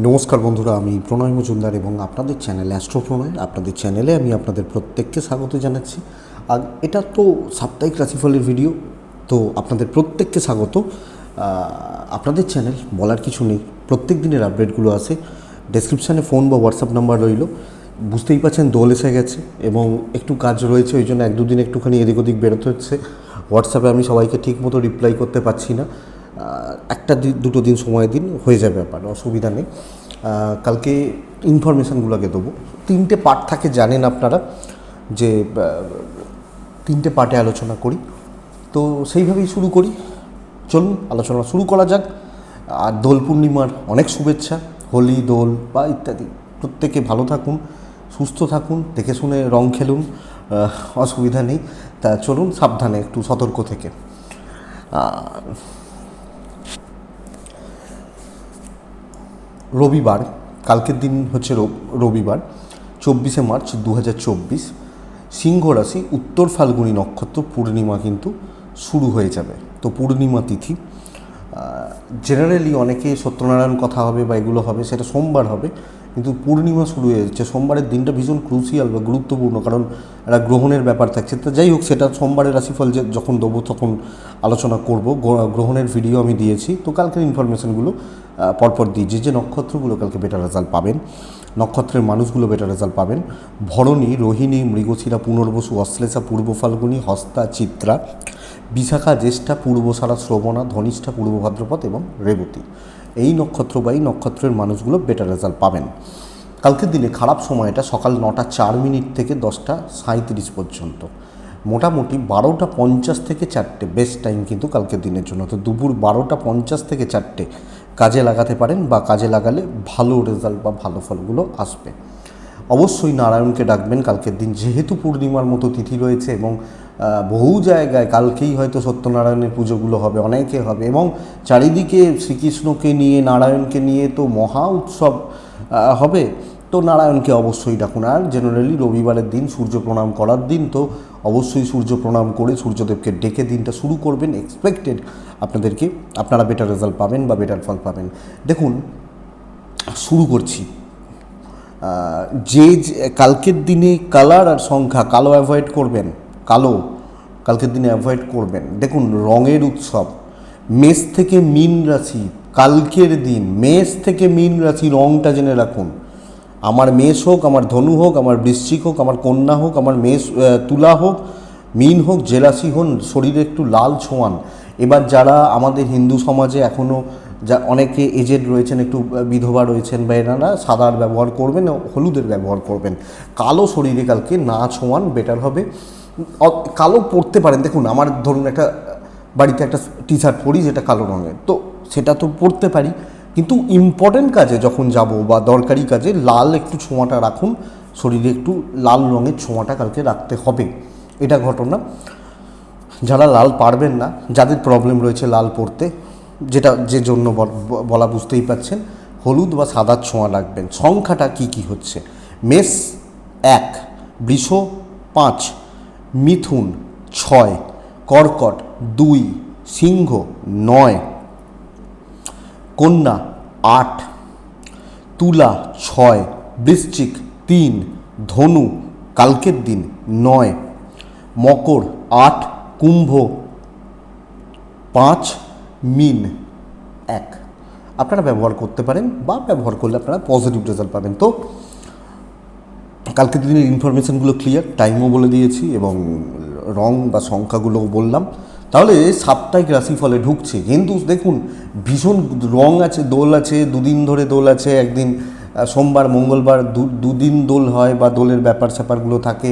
নমস্কার বন্ধুরা, আমি প্রণয় মজুমদার এবং আপনাদের চ্যানেল অ্যাস্ট্রো প্রণয়, আপনাদের চ্যানেলে আমি আপনাদের প্রত্যেককে স্বাগত জানাচ্ছি। আর এটা তো সাপ্তাহিক রাশিফলের ভিডিও, তো আপনাদের প্রত্যেককে স্বাগত। আপনাদের চ্যানেল, বলার কিছু নেই, প্রত্যেক দিনের আপডেটগুলো আসে। ডেসক্রিপশানে ফোন বা হোয়াটসঅ্যাপ নাম্বার রইল। বুঝতেই পারছেন দোল এসে গেছে এবং একটু কাজ রয়েছে, ওই জন্য এক দুদিন একটুখানি এদিক ওদিক বেরোতে হচ্ছে। হোয়াটসঅ্যাপে আমি সবাইকে ঠিকমতো রিপ্লাই করতে পারছি না, একটা দুটো দিন সময় দিন, হয়ে যাবে, ব্যাপার অসুবিধা নেই। কালকে ইনফরমেশানগুলোকে দেবো। 3টে পার্ট থাকে, জানেন আপনারা, যে 3টে পার্টে আলোচনা করি, তো সেইভাবেই শুরু করি। চলুন আলোচনা শুরু করা যাক। আর দোল পূর্ণিমার অনেক শুভেচ্ছা। হোলি, দোল বা ইত্যাদি, প্রত্যেকে ভালো থাকুন, সুস্থ থাকুন, দেখে শুনে রং খেলুন, অসুবিধা নেই। তা চলুন, সাবধানে, একটু সতর্ক থেকে। রবিবার, কালকের দিন হচ্ছে রবিবার 24শে মার্চ 2024। সিংহ রাশি, উত্তর ফাল্গুনী নক্ষত্র, পূর্ণিমা কিন্তু শুরু হয়ে যাবে। তো পূর্ণিমা তিথি জেনারেলি অনেকে সত্যনারায়ণ কথা হবে বা এগুলো হবে, সেটা সোমবার হবে, কিন্তু পূর্ণিমা শুরু হয়ে যাচ্ছে। সোমবারের দিনটা ভীষণ ক্রুশিয়াল বা গুরুত্বপূর্ণ, কারণ একটা গ্রহণের ব্যাপার থাকছে। তো যাই হোক, সেটা সোমবারের রাশিফল যখন দেবো তখন আলোচনা করব। গ্রহণের ভিডিও আমি দিয়েছি, তো কালকের ইনফরমেশানগুলো পরপর দিই। যে নক্ষত্রগুলো কালকে বেটার রেজাল্ট পাবেন, নক্ষত্রের মানুষগুলো বেটার রেজাল্ট পাবেন: ভরণী, রোহিণী, মৃগশিরা, পুনর্বসু, অশ্লেষা, পূর্ব ফাল্গুনী, হস্তা, চিত্রা, বিশাখা, জ্যেষ্ঠা, পূর্বসারা, শ্রবণা, ধনিষ্ঠা, পূর্ব ভাদ্রপদ এবং রেবতী। এই নক্ষত্র বা এই নক্ষত্রের মানুষগুলো বেটার রেজাল্ট পাবেন। কালকের দিনে খারাপ সময়টা সকাল 9টা 4 মিনিট থেকে 10টা 37 পর্যন্ত। মোটামুটি 12টা 50 থেকে 4টে বেস্ট টাইম কিন্তু কালকের দিনের জন্য। তো দুপুর 12টা 50 থেকে 4টে কাজে লাগাতে পারেন, বা কাজে লাগালে ভালো রেজাল্ট বা ভালো ফলগুলো আসবে। অবশ্যই নারায়ণকে ডাকবেন কালকের দিন, যেহেতু পূর্ণিমার মতো তিথি রয়েছে এবং বহু জায়গায় কালকেই হয়তো সত্যনারায়ণের পুজোগুলো হবে, অনেকে হবে, এবং চারিদিকে শ্রীকৃষ্ণকে নিয়ে, নারায়ণকে নিয়ে তো মহা উৎসব হবে। তো নারায়ণকে অবশ্যই ডাকুন। আর জেনারেলি রবিবারের দিন সূর্য প্রণাম করার দিন, তো অবশ্যই সূর্য প্রণাম করে সূর্যদেবকে ডেকে দিনটা শুরু করবেন। এক্সপেক্টেড আপনারা বেটার রেজাল্ট পাবেন বা বেটার ফল পাবেন। দেখুন, শুরু করছি। যে কালকের দিনে কালার আর সংখ্যা, কালো অ্যাভয়েড করবেন, কালকের দিনে অ্যাভয়েড করবেন। দেখুন, রঙের উৎসব, মেষ থেকে মীন রাশি, কালকের দিন মেষ থেকে মীন রাশি রঙটা জেনে রাখুন। আমার মেষ হোক, আমার ধনু হোক, আমার বৃশ্চিক হোক, আমার কন্যা হোক, আমার তুলা হোক, মীন হোক, যে রাশি হন, শরীরে একটু লাল ছোঁয়ান। এবার যারা আমাদের হিন্দু সমাজে এখনও অনেকে এজেড রয়েছেন, একটু বিধবা রয়েছেন, বা এনারা সাদার ব্যবহার করবেন, হলুদের ব্যবহার করবেন। কালো শরীরে কালকে না ছোঁয়ান, বেটার হবে। কালো পরতে পারেন। দেখুন, আমার ধরুন একটা বাড়িতে একটা টি শার্ট পরি যেটা কালো রঙের, তো সেটা তো পরতে পারি, কিন্তু ইম্পর্টেন্ট কাজে যখন যাব বা দরকারি কাজে লাল একটু ছোঁয়াটা রাখুন। শরীরে একটু লাল রঙের ছোঁয়াটা কালকে রাখতে হবে, এটা ঘটনা। যারা লাল পারবেন না, যাদের প্রবলেম রয়েছে লাল পরতে, যে জন্য বলা বুঝতেই পাচ্ছেন, হলুদ বা সাদার ছোঁয়া রাখবেন। সংখ্যাটা কি হচ্ছে: মেষ 1, বৃষ 5, মিথুন 6, কর্কট 2, সিংহ 9, কন্যা 8, তুলা 6, বৃশ্চিক 3, ধনু কালকের দিন 9, মকর 8, কুম্ভ 5, মীন 1। আপনারা ব্যবহার করতে পারেন, বা ব্যবহার করলে আপনারা পজিটিভ রেজাল্ট পাবেন। তো কালকের দিনের ইনফরমেশানগুলো ক্লিয়ার, টাইমও বলে দিয়েছি এবং রং বা সংখ্যাগুলোও বললাম। তাহলে সাপ্তাহিক রাশিফলে ঢুকছে, কিন্তু দেখুন ভীষণ রং আছে, দোল আছে, দুদিন ধরে দোল আছে। একদিন সোমবার, মঙ্গলবার দুদিন দোল হয় বা দোলের ব্যাপার স্যাপারগুলো থাকে।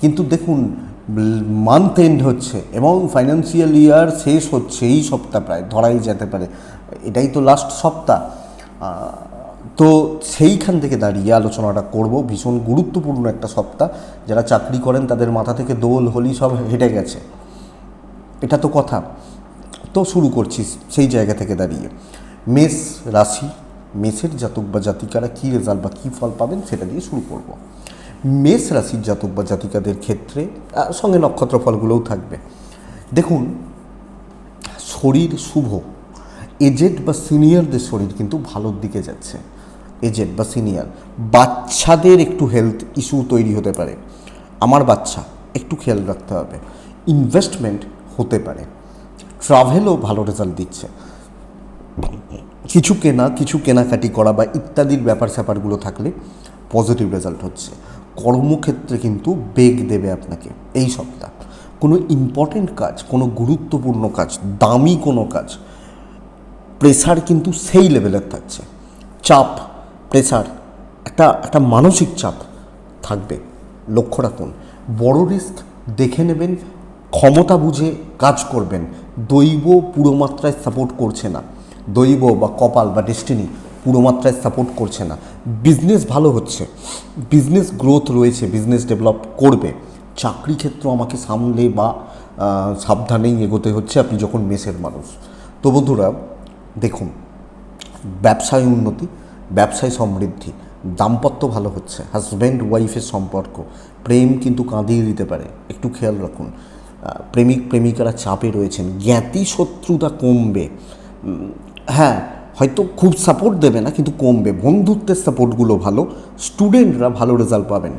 কিন্তু দেখুন, মান্থ এন্ড হচ্ছে এবং ফাইন্যান্সিয়াল ইয়ার শেষ হচ্ছে এই সপ্তাহ, প্রায় ধরাই যেতে পারে এটাই তো লাস্ট সপ্তাহ। তো সেইখান থেকে দাঁড়িয়ে আলোচনাটা করব। ভীষণ গুরুত্বপূর্ণ একটা সপ্তাহ। যারা চাকরি করেন তাদের মাথা থেকে দোল, হোলি সব হেঁটে গেছে, এটা তো কথা। তো শুরু করছি সেই জায়গা থেকে দাঁড়িয়ে। মেষ রাশি, মেষের জাতক বা জাতিকারা কী রেজাল্ট বা কী ফল পাবেন সেটা দিয়ে শুরু করব। মেষ রাশির জাতক বা জাতিকাদের ক্ষেত্রে সঙ্গে নক্ষত্র ফলগুলোও থাকবে। দেখুন, শরীর শুভ, এজেড বা সিনিয়রদের শরীর কিন্তু ভালোর দিকে যাচ্ছে। এজেড বা সিনিয়র, বাচ্চাদের একটু হেলথ ইস্যু তৈরি হতে পারে, আমার বাচ্চা একটু খেয়াল রাখতে হবে। ইনভেস্টমেন্ট হতে পারে, ট্রাভেলও ভালো রেজাল্ট দিচ্ছে, কিছু কেনাকাটি করা বা ইত্যাদির ব্যাপার স্যাপারগুলো থাকলে পজিটিভ রেজাল্ট হচ্ছে। কর্মক্ষেত্রে কিন্তু বেগ দেবে আপনাকে এই সপ্তাহ। কোনো ইম্পর্টেন্ট কাজ, কোনো গুরুত্বপূর্ণ কাজ, দামি কোনো কাজ, প্রেসার কিন্তু সেই লেভেলের থাকছে, চাপ, প্রেসার, একটা মানসিক চাপ থাকবে, লক্ষ্য রাখুন। বড় রিস্ক দেখে নেবেন, ক্ষমতা বুঝে কাজ করবেন। দৈব পুরো মাত্রায় সাপোর্ট করছে না, দৈব বা কপাল বা ডেস্টিনি পুরো মাত্রায় সাপোর্ট করছে না। বিজনেস ভালো হচ্ছে, বিজনেস গ্রোথ রয়েছে, বিজনেস ডেভেলপ করবে। চাকরি ক্ষেত্র আমাকে সামলে বা সাবধানেই এগোতে হচ্ছে আপনি যখন মেসের মানুষ। তো বন্ধুরা দেখুন, ব্যবসায় উন্নতি, ব্যবসায় সমৃদ্ধি, দাম্পত্য ভালো হচ্ছে, হাজব্যান্ড ওয়াইফের সম্পর্ক, প্রেম কিন্তু কাঁদিয়ে দিতে পারে, একটু খেয়াল রাখুন। প্রেমিক প্রেমিকারা চাপে রয়েছেন, জ্ঞাতি শত্রুতা কমবে, হ্যাঁ হয়তো খুব সাপোর্ট দেবে না কিন্তু কমবে। বন্ধুত্বের সাপোর্টগুলো ভালো, স্টুডেন্টরা ভালো রেজাল্ট পাবেন।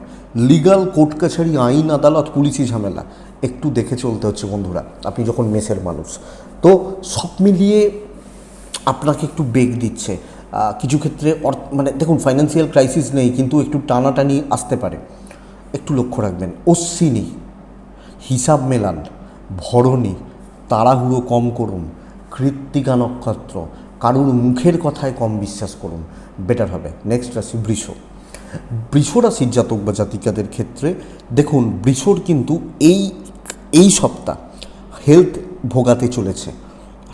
লিগাল কোর্ট কাছারি, আইন আদালত, পুলিশি ঝামেলা একটু দেখে চলতে হচ্ছে বন্ধুরা আপনি যখন মেসের মানুষ। তো সব মিলিয়ে আপনাকে একটু বেগ দিচ্ছে কিছু ক্ষেত্রে। মানে দেখুন, ফাইন্যান্সিয়াল ক্রাইসিস নেই কিন্তু একটু টানাটানি আসতে পারে, একটু লক্ষ্য রাখবেন। অশ্বিনী, হিসাব মেলান, ভরণী, তাড়াহুড়ো কম করুন, কৃত্তিকা নক্ষত্র, কারুর মুখের কথায় কম বিশ্বাস করুন, বেটার হবে। নেক্সট রাশি বৃষ। বৃষ রাশির জাতক বা জাতিকাদের ক্ষেত্রে দেখুন, বৃষর কিন্তু এই সপ্তাহ হেলথ ভোগাতে চলেছে,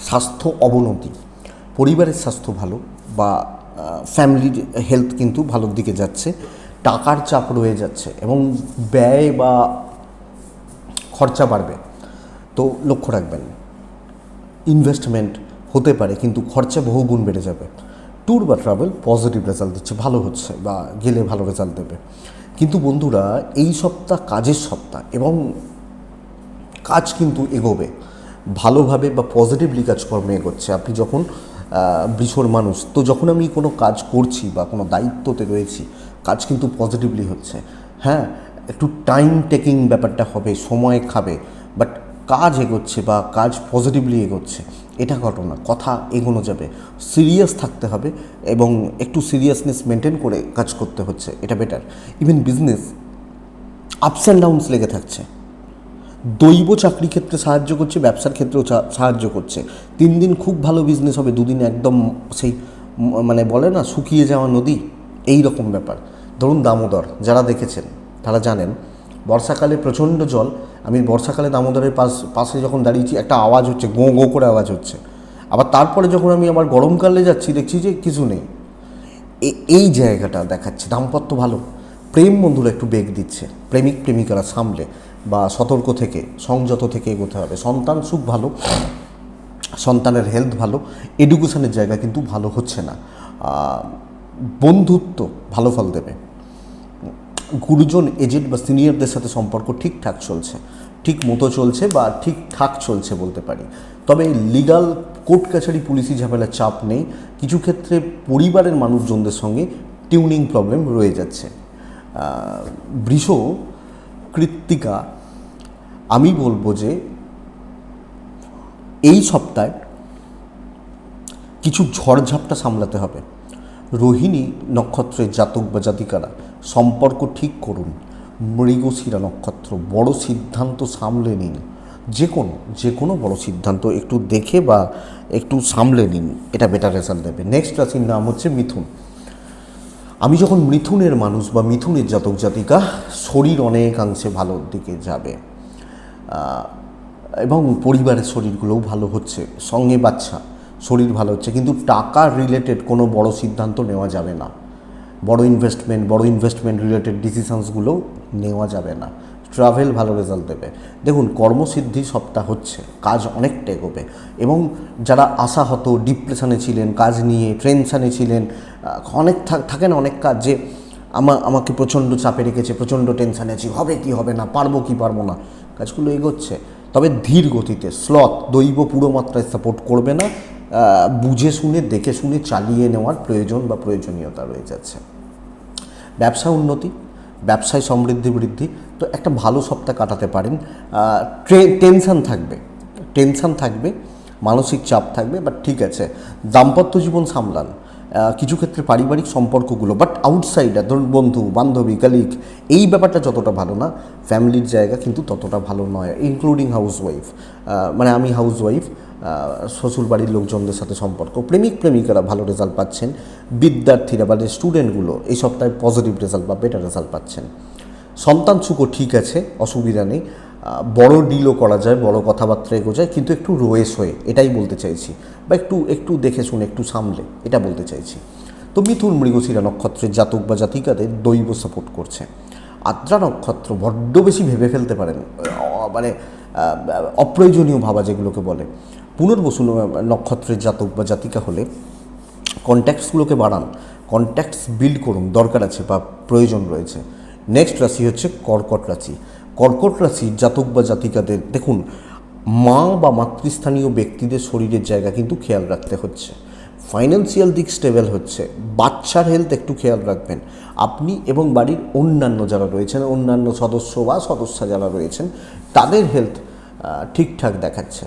স্বাস্থ্য অবনতি, পরিবারের স্বাস্থ্য ভালো বা ফ্যামিলির হেলথ কিন্তু ভালোর দিকে যাচ্ছে, টাকার চাপ রয়ে যাচ্ছে এবং ব্যয় বা খরচা বাড়বে। তো লক্ষ্য রাখবেন, ইনভেস্টমেন্ট হতে পারে কিন্তু খরচা বহুগুণ বেড়ে যাবে। ট্যুর বা ট্রাভেল পজিটিভ রেজাল্ট দিচ্ছে, ভালো হচ্ছে বা গেলে ভালো রেজাল্ট দেবে। কিন্তু বন্ধুরা এই সপ্তাহ কাজের সপ্তাহ এবং কাজ কিন্তু এগোবে ভালোভাবে বা পজিটিভলি কাজকর্মে এগোচ্ছে। আপনি যখন বৃষর মানুষ, তো যখন আমি কোনো কাজ করছি বা কোনো দায়িত্বতে রয়েছি, কাজ কিন্তু পজিটিভলি হচ্ছে। হ্যাঁ, একটু টাইম টেকিং ব্যাপারটা হবে, সময় খাবে, বাট কাজ এগোচ্ছে বা কাজ পজিটিভলি এগোচ্ছে, এটা ঘটনা, কথা এগোনো যাবে। সিরিয়াস থাকতে হবে এবং একটু সিরিয়াসনেস মেনটেন করে কাজ করতে হচ্ছে, এটা better. Even business ups and downs লেগে থাকছে, দৈব চাকরি ক্ষেত্রে সাহায্য করছে, ব্যবসার ক্ষেত্রেও সাহায্য করছে। 3 দিন খুব ভালো বিজনেস হবে, 2 দিন একদম সেই মানে বলে না শুকিয়ে যাওয়া নদী, এই রকম ব্যাপার। ধরুন দামোদর, যারা দেখেছেন তারা জানেন বর্ষাকালে প্রচণ্ড জল। আমি বর্ষাকালে দামোদরের পাশে যখন দাঁড়িয়েছি একটা আওয়াজ হচ্ছে, গোঁ গোঁ করে আওয়াজ হচ্ছে। আবার তারপরে যখন আমি আবার গরমকালে যাচ্ছি দেখছি যে কিছু নেই। এই জায়গাটা দেখাচ্ছে দাম্পত্য ভালো। প্রেম বন্ধুরা একটু বেগ দিচ্ছে, প্রেমিক প্রেমিকারা সামলে বা সতর্ক থেকে সংযত থেকে এগোতে হবে। সন্তান সুখ ভালো, সন্তানের হেলথ ভালো, এডুকেশনের জায়গা কিন্তু ভালো হচ্ছে না। বন্ধুত্ব ভালো ফল দেবে। গুরুজন, এজেড বা সিনিয়রদের সাথে সম্পর্ক ঠিকঠাক চলছে, ঠিক মতো চলছে বা ঠিকঠাক চলছে বলতে পারি। তবে লিগাল কোর্ট কাছারি, পুলিশি ঝামেলার চাপ নেই। কিছু ক্ষেত্রে পরিবারের মানুষজনদের সঙ্গে টিউনিং প্রবলেম রয়ে যাচ্ছে। বৃষ, কৃত্তিকা, আমি বলবো যে এই সপ্তাহে কিছু ঝড়ঝাপটা সামলাতে হবে। রোহিণী নক্ষত্রের জাতক বা জাতিকারা সম্পর্ক ঠিক করুন। মৃগশিরা নক্ষত্র, বড় সিদ্ধান্ত সামলে নিন, যে কোনো বড় সিদ্ধান্ত একটু দেখে বা একটু সামলে নিন, এটা বেটার রেজাল্ট দেবে। নেক্সট রাশির নাম হচ্ছে মিথুন। আমি যখন মিথুনের মানুষ বা মিথুনের জাতক জাতিকা, শরীর অনেকাংশে ভালোর দিকে যাবে এবং পরিবারের শরীরগুলোও ভালো হচ্ছে, সঙ্গে বাচ্চা, শরীর ভালো হচ্ছে। কিন্তু টাকা রিলেটেড কোনো বড় সিদ্ধান্ত নেওয়া যাবে না, বড় ইনভেস্টমেন্ট রিলেটেড ডিসিশনসগুলো নেওয়া যাবে না। ট্রাভেল ভালো রেজাল্ট দেবে। দেখুন, কর্মসিদ্ধি সপ্তাহ হচ্ছে, কাজ অনেকটা এগোবে এবং যারা আশাহত, ডিপ্রেশনে ছিলেন, কাজ নিয়ে টেনশানে ছিলেন, অনেক থাকে না অনেক কাজ যে আমাকে প্রচণ্ড চাপে রেখেছে, প্রচণ্ড টেনশানে আছি, হবে কি হবে না, পারবো কি পারবো না, কাজগুলো এগোচ্ছে। তবে ধীর গতিতে, স্লথ, দৈব পুরো মাত্রায় সাপোর্ট করবে না, বুঝে শুনে দেখে শুনে চালিয়ে নেওয়ার প্রয়োজন বা প্রয়োজনীয়তা রয়ে যাচ্ছে। ব্যবসা উন্নতি, ব্যবসায় সমৃদ্ধি বৃদ্ধি, তো একটা ভালো সপ্তাহ কাটাতে পারেন। টেনশান থাকবে, মানসিক চাপ থাকবে, বাট ঠিক আছে। দাম্পত্য জীবন সামলান, কিছু ক্ষেত্রে পারিবারিক সম্পর্কগুলো, বাট আউটসাইডার ধরুন বন্ধু বান্ধবী কালিগ, এই ব্যাপারটা যতটা ভালো না, ফ্যামিলির জায়গা কিন্তু ততটা ভালো নয়, ইনক্লুডিং হাউসওয়াইফ। মানে আমি হাউসওয়াইফ, শ্বশুরবাড়ির লোকজনদের সাথে সম্পর্ক, প্রেমিকারা ভালো রেজাল্ট পাচ্ছেন, বিদ্যার্থীরা মানে স্টুডেন্টগুলো এই সপ্তাহে পজিটিভ রেজাল্ট বা বেটার রেজাল্ট পাচ্ছেন। সন্তান সুখও ঠিক আছে, অসুবিধা নেই, বড় ডিলও করা যায়, বড় কথাবার্তা এগো যায়, কিন্তু একটু রয়েস হয়ে, এটাই বলতে চাইছি, বা একটু দেখে শুনে, একটু সামলে, এটা বলতে চাইছি। তো মিথুন মৃগশিরা নক্ষত্রের জাতক বা জাতিকাদের দৈব সাপোর্ট করছে। আদ্রা নক্ষত্র বড্ড বেশি ভেবে ফেলতে পারেন, মানে অপ্রয়োজনীয় ভাবা যেগুলোকে বলে। পুনর্বসু নক্ষত্রের জাতক বা জাতিকা হলে কন্ট্যাক্টসগুলোকে বাড়ান, কন্ট্যাক্টস বিল্ড করুন, দরকার আছে বা প্রয়োজন রয়েছে। নেক্সট রাশি হচ্ছে কর্কট রাশি। কর্কট রাশির জাতক বা জাতিকাদের দেখুন, মা বা মাতৃস্থানীয় ব্যক্তিদের শরীরের জায়গা কিন্তু খেয়াল রাখতে হচ্ছে। ফাইন্যান্সিয়াল দিক স্টেবল হচ্ছে, বাচ্চার হেলথ একটু খেয়াল রাখবেন। আপনি এবং বাড়ির অন্যান্য যারা রয়েছেন, অন্যান্য সদস্য বা সদস্যা যারা রয়েছেন, তাদের হেলথ ঠিকঠাক দেখাচ্ছে।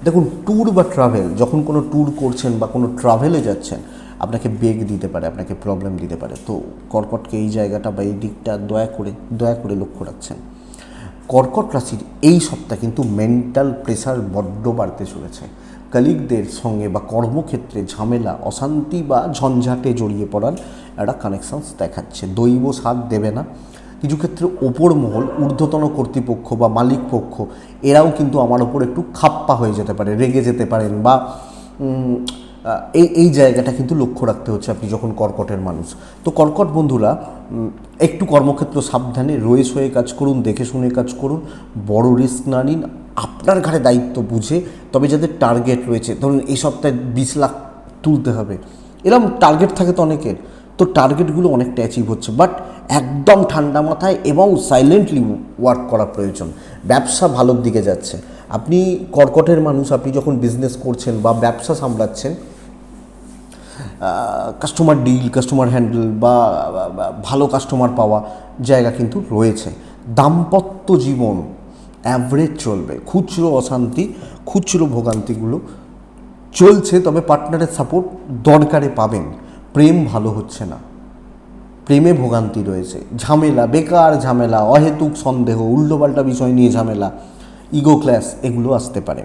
দেখুন, ট্যুর বা ট্রাভেল, যখন কোনো ট্যুর করছেন বা কোনো ট্রাভেলে যাচ্ছেন, আপনাকে বেগ দিতে পারে, আপনাকে প্রবলেম দিতে পারে। তো কর্কটকে এই জায়গাটা বা এই দিকটা দয়া করে লক্ষ্য রাখছেন। কর্কট রাশির এই সপ্তাহ কিন্তু মেন্টাল প্রেশার বড্ড বাড়তে চলেছে। কলিগদের সঙ্গে বা কর্মক্ষেত্রে ঝামেলা, অশান্তি বা ঝঞ্ঝাটে জড়িয়ে পড়ার একটা কানেকশানস দেখাচ্ছে। দৈব সাথ দেবে না। কিছু ক্ষেত্রে ওপর মহল, ঊর্ধ্বতন কর্তৃপক্ষ বা মালিক পক্ষ, এরাও কিন্তু আমার ওপর একটু খাপ্পা হয়ে যেতে পারে, রেগে যেতে পারেন, বা এই জায়গাটা কিন্তু লক্ষ্য রাখতে হচ্ছে আপনি যখন কর্কটের মানুষ। তো কর্কট বন্ধুরা, একটু কর্মক্ষেত্র সাবধানে রয়েস হয়ে কাজ করুন, দেখে শুনে কাজ করুন, বড় রিস্ক না নিন, আপনার ঘাড়ে দায়িত্ব বুঝে। তবে যাদের টার্গেট রয়েছে, ধরুন এই সপ্তাহে 20 লাখ তুলতে হবে, এরকম টার্গেট থাকে তো অনেকের, তো টার্গেটগুলো অনেকটা অ্যাচিভ হচ্ছে, বাট একদম ঠান্ডা মাথায় এবং সাইলেন্টলি ওয়ার্ক করা প্রয়োজন। ব্যবসা ভালোর দিকে যাচ্ছে। আপনি কর্কটের মানুষ, আপনি যখন বিজনেস করছেন বা ব্যবসা সামলাচ্ছেন, কাস্টমার ডিল, কাস্টমার হ্যান্ডেল বা ভালো কাস্টমার পাওয়া জায়গা কিন্তু রয়েছে। দাম্পত্য জীবন অ্যাভারেজ চলবে, খুচরো অশান্তি, খুচরো ভোগান্তিগুলো চলছে, তবে পার্টনারের সাপোর্ট দরকারে পাবেন। প্রেম ভালো হচ্ছে না, প্রেমে ভোগান্তি রয়েছে, ঝামেলা, বেকার ঝামেলা, অহেতুক সন্দেহ, উল্টোপাল্টা বিষয় নিয়ে ঝামেলা, ইগো ক্ল্যাশ, এগুলো আসতে পারে।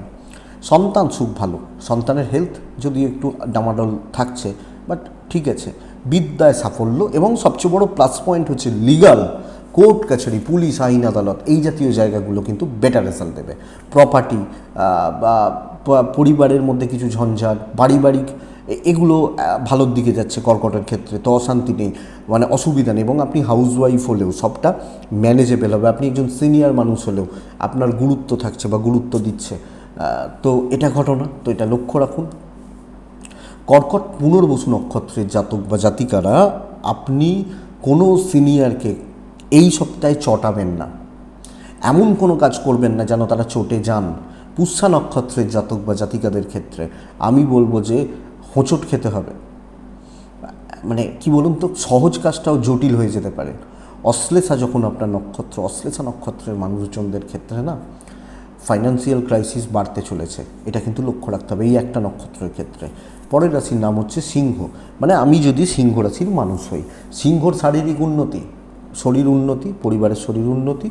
সন্তান সুখ ভালো, সন্তানের হেলথ যদিও একটু ডামাডোল থাকছে, বাট ঠিক আছে। বিদ্যায় সাফল্য, এবং সবচেয়ে বড় প্লাস পয়েন্ট হচ্ছে লিগাল, কোর্ট কাছারি, পুলিশ, আইন আদালত, এই জাতীয় জায়গাগুলো কিন্তু বেটার রেজাল্ট দেবে। প্রপার্টি বা পরিবারের মধ্যে কিছু ঝঞ্ঝাট, পারিবারিক, এগুলো ভালোর দিকে যাচ্ছে কর্কটের ক্ষেত্রে। তো অশান্তি নেই, মানে অসুবিধা নেই, এবং আপনি হাউসওয়াইফ হলেও সবটা ম্যানেজেবল হবে। আপনি একজন সিনিয়র মানুষ হলেও আপনার গুরুত্ব থাকছে বা গুরুত্ব দিচ্ছে, তো এটা ঘটনা, তো এটা লক্ষ্য রাখুন। কর্কট পুনর্বসু নক্ষত্রের জাতক বা জাতিকারা, আপনি কোনো সিনিয়রকে এই সপ্তাহে চটাবেন না, এমন কোনো কাজ করবেন না যেন তারা চটে যান। পুষ্যা নক্ষত্রের জাতক বা জাতিকাদের ক্ষেত্রে আমি বলবো যে হোঁচট খেতে হবে, মানে কি বলুন তো, সহজ কাজটাও জটিল হয়ে যেতে পারে। অশ্লেষা যখন আপনার নক্ষত্র, অশ্লেষা নক্ষত্রের মানুষজনদের ক্ষেত্রে না, ফাইন্যান্সিয়াল ক্রাইসিস বাড়তে চলেছে, এটা কিন্তু লক্ষ্য রাখতে হবে এই একটা নক্ষত্রের ক্ষেত্রে। পরের রাশির নাম হচ্ছে সিংহ। মানে আমি যদি সিংহ রাশির মানুষ হই, সিংহর শারীরিক উন্নতি, শরীর উন্নতি, পরিবারের শরীর উন্নতি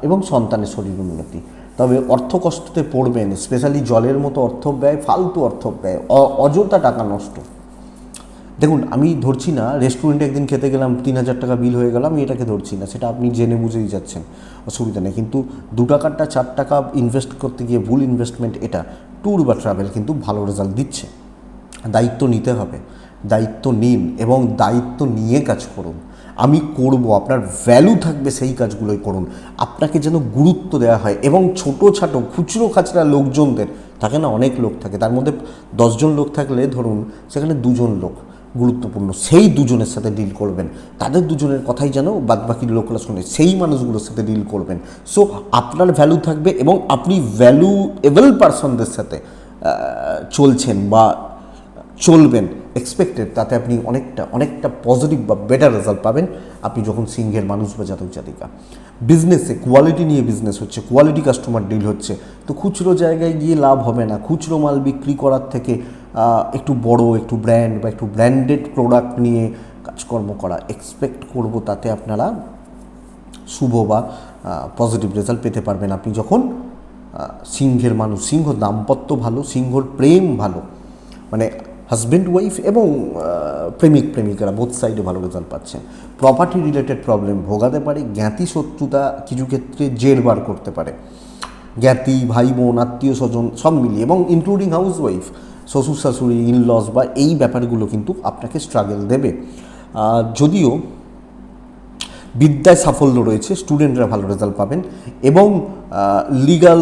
এবং সন্তানের শরীর উন্নতি। তবে অর্থকষ্টতে পড়বেন, স্পেশালি জলের মতো অর্থ ব্যয়, ফালতু অর্থ ব্যয়, অযথা টাকা নষ্ট। দেখুন, আমি ধরছি না রেস্টুরেন্টে একদিন খেতে গেলাম, 3000 টাকা বিল হয়ে গেল, আমি এটাকে ধরছি না, সেটা আপনি জেনে বুঝেই যাচ্ছেন, অসুবিধা নেই। কিন্তু 2 টাকারটা 4 টাকা ইনভেস্ট করতে গিয়ে ভুল ইনভেস্টমেন্ট। এটা ট্যুর বা ট্রাভেল কিন্তু ভালো রেজাল্ট দিচ্ছে। দায়িত্ব নিতে হবে, দায়িত্ব নিন এবং দায়িত্ব নিয়ে কাজ করুন। আমি করব, আপনার ভ্যালু থাকবে সেই কাজগুলোই করুন, আপনাকে যেন গুরুত্ব দেওয়া হয়। এবং ছোটো খুচরো খাচরা লোকজনদের থাকে না, অনেক লোক থাকে, তার মধ্যে 10 জন লোক থাকলে ধরুন সেখানে 2 জন লোক গুরুত্বপূর্ণ, সেই 2 জনের সাথে ডিল করবেন, তাদের 2 জনের কথাই যেন বাদবাকি লোকরা শোনে, সেই মানুষগুলোর সাথে ডিল করবেন। সো আপনার ভ্যালু থাকবে এবং আপনি ভ্যালুয়েবল পারসনদের সাথে চলছেন বা চলবেন এক্সপেক্টেড, তাতে আপনি অনেকটা পজিটিভ বা বেটার রেজাল্ট পাবেন আপনি যখন সিংহের মানুষ বা জাতক জাতিকা। বিজনেসে কোয়ালিটি নিয়ে বিজনেস হচ্ছে, কোয়ালিটি কাস্টমার ডিল হচ্ছে, তো খুচরো জায়গায় গিয়ে লাভ হবে না। খুচরো মাল বিক্রি করার থেকে একটু বড়, একটু ব্র্যান্ড বা একটু ব্র্যান্ডেড প্রোডাক্ট নিয়ে কাজকর্ম করা এক্সপেক্ট করব, তাতে আপনারা শুভ বা পজিটিভ রেজাল্ট পেতে পারবেন আপনি যখন সিংহের মানুষ। সিংহ দাম্পত্য ভালো, সিংহর প্রেম ভালো, মানে হাজব্যান্ড ওয়াইফ এবং প্রেমিক প্রেমিকারা বোথ সাইডে ভালো রেজাল্ট পাচ্ছেন। প্রপার্টি রিলেটেড প্রবলেম ভোগাতে পারে, জ্ঞাতি শত্রুতা কিছু ক্ষেত্রে জের বার করতে পারে, জ্ঞাতি ভাই বোন আত্মীয় স্বজন সব মিলিয়ে, এবং ইনক্লুডিং হাউস ওয়াইফ, শ্বশুর শাশুড়ি, ইনলস বা এই ব্যাপারগুলো কিন্তু আপনাকে স্ট্রাগল দেবে। যদিও বিদ্যায় সাফল্য রয়েছে, স্টুডেন্টরা ভালো রেজাল্ট পাবেন, এবং লিগাল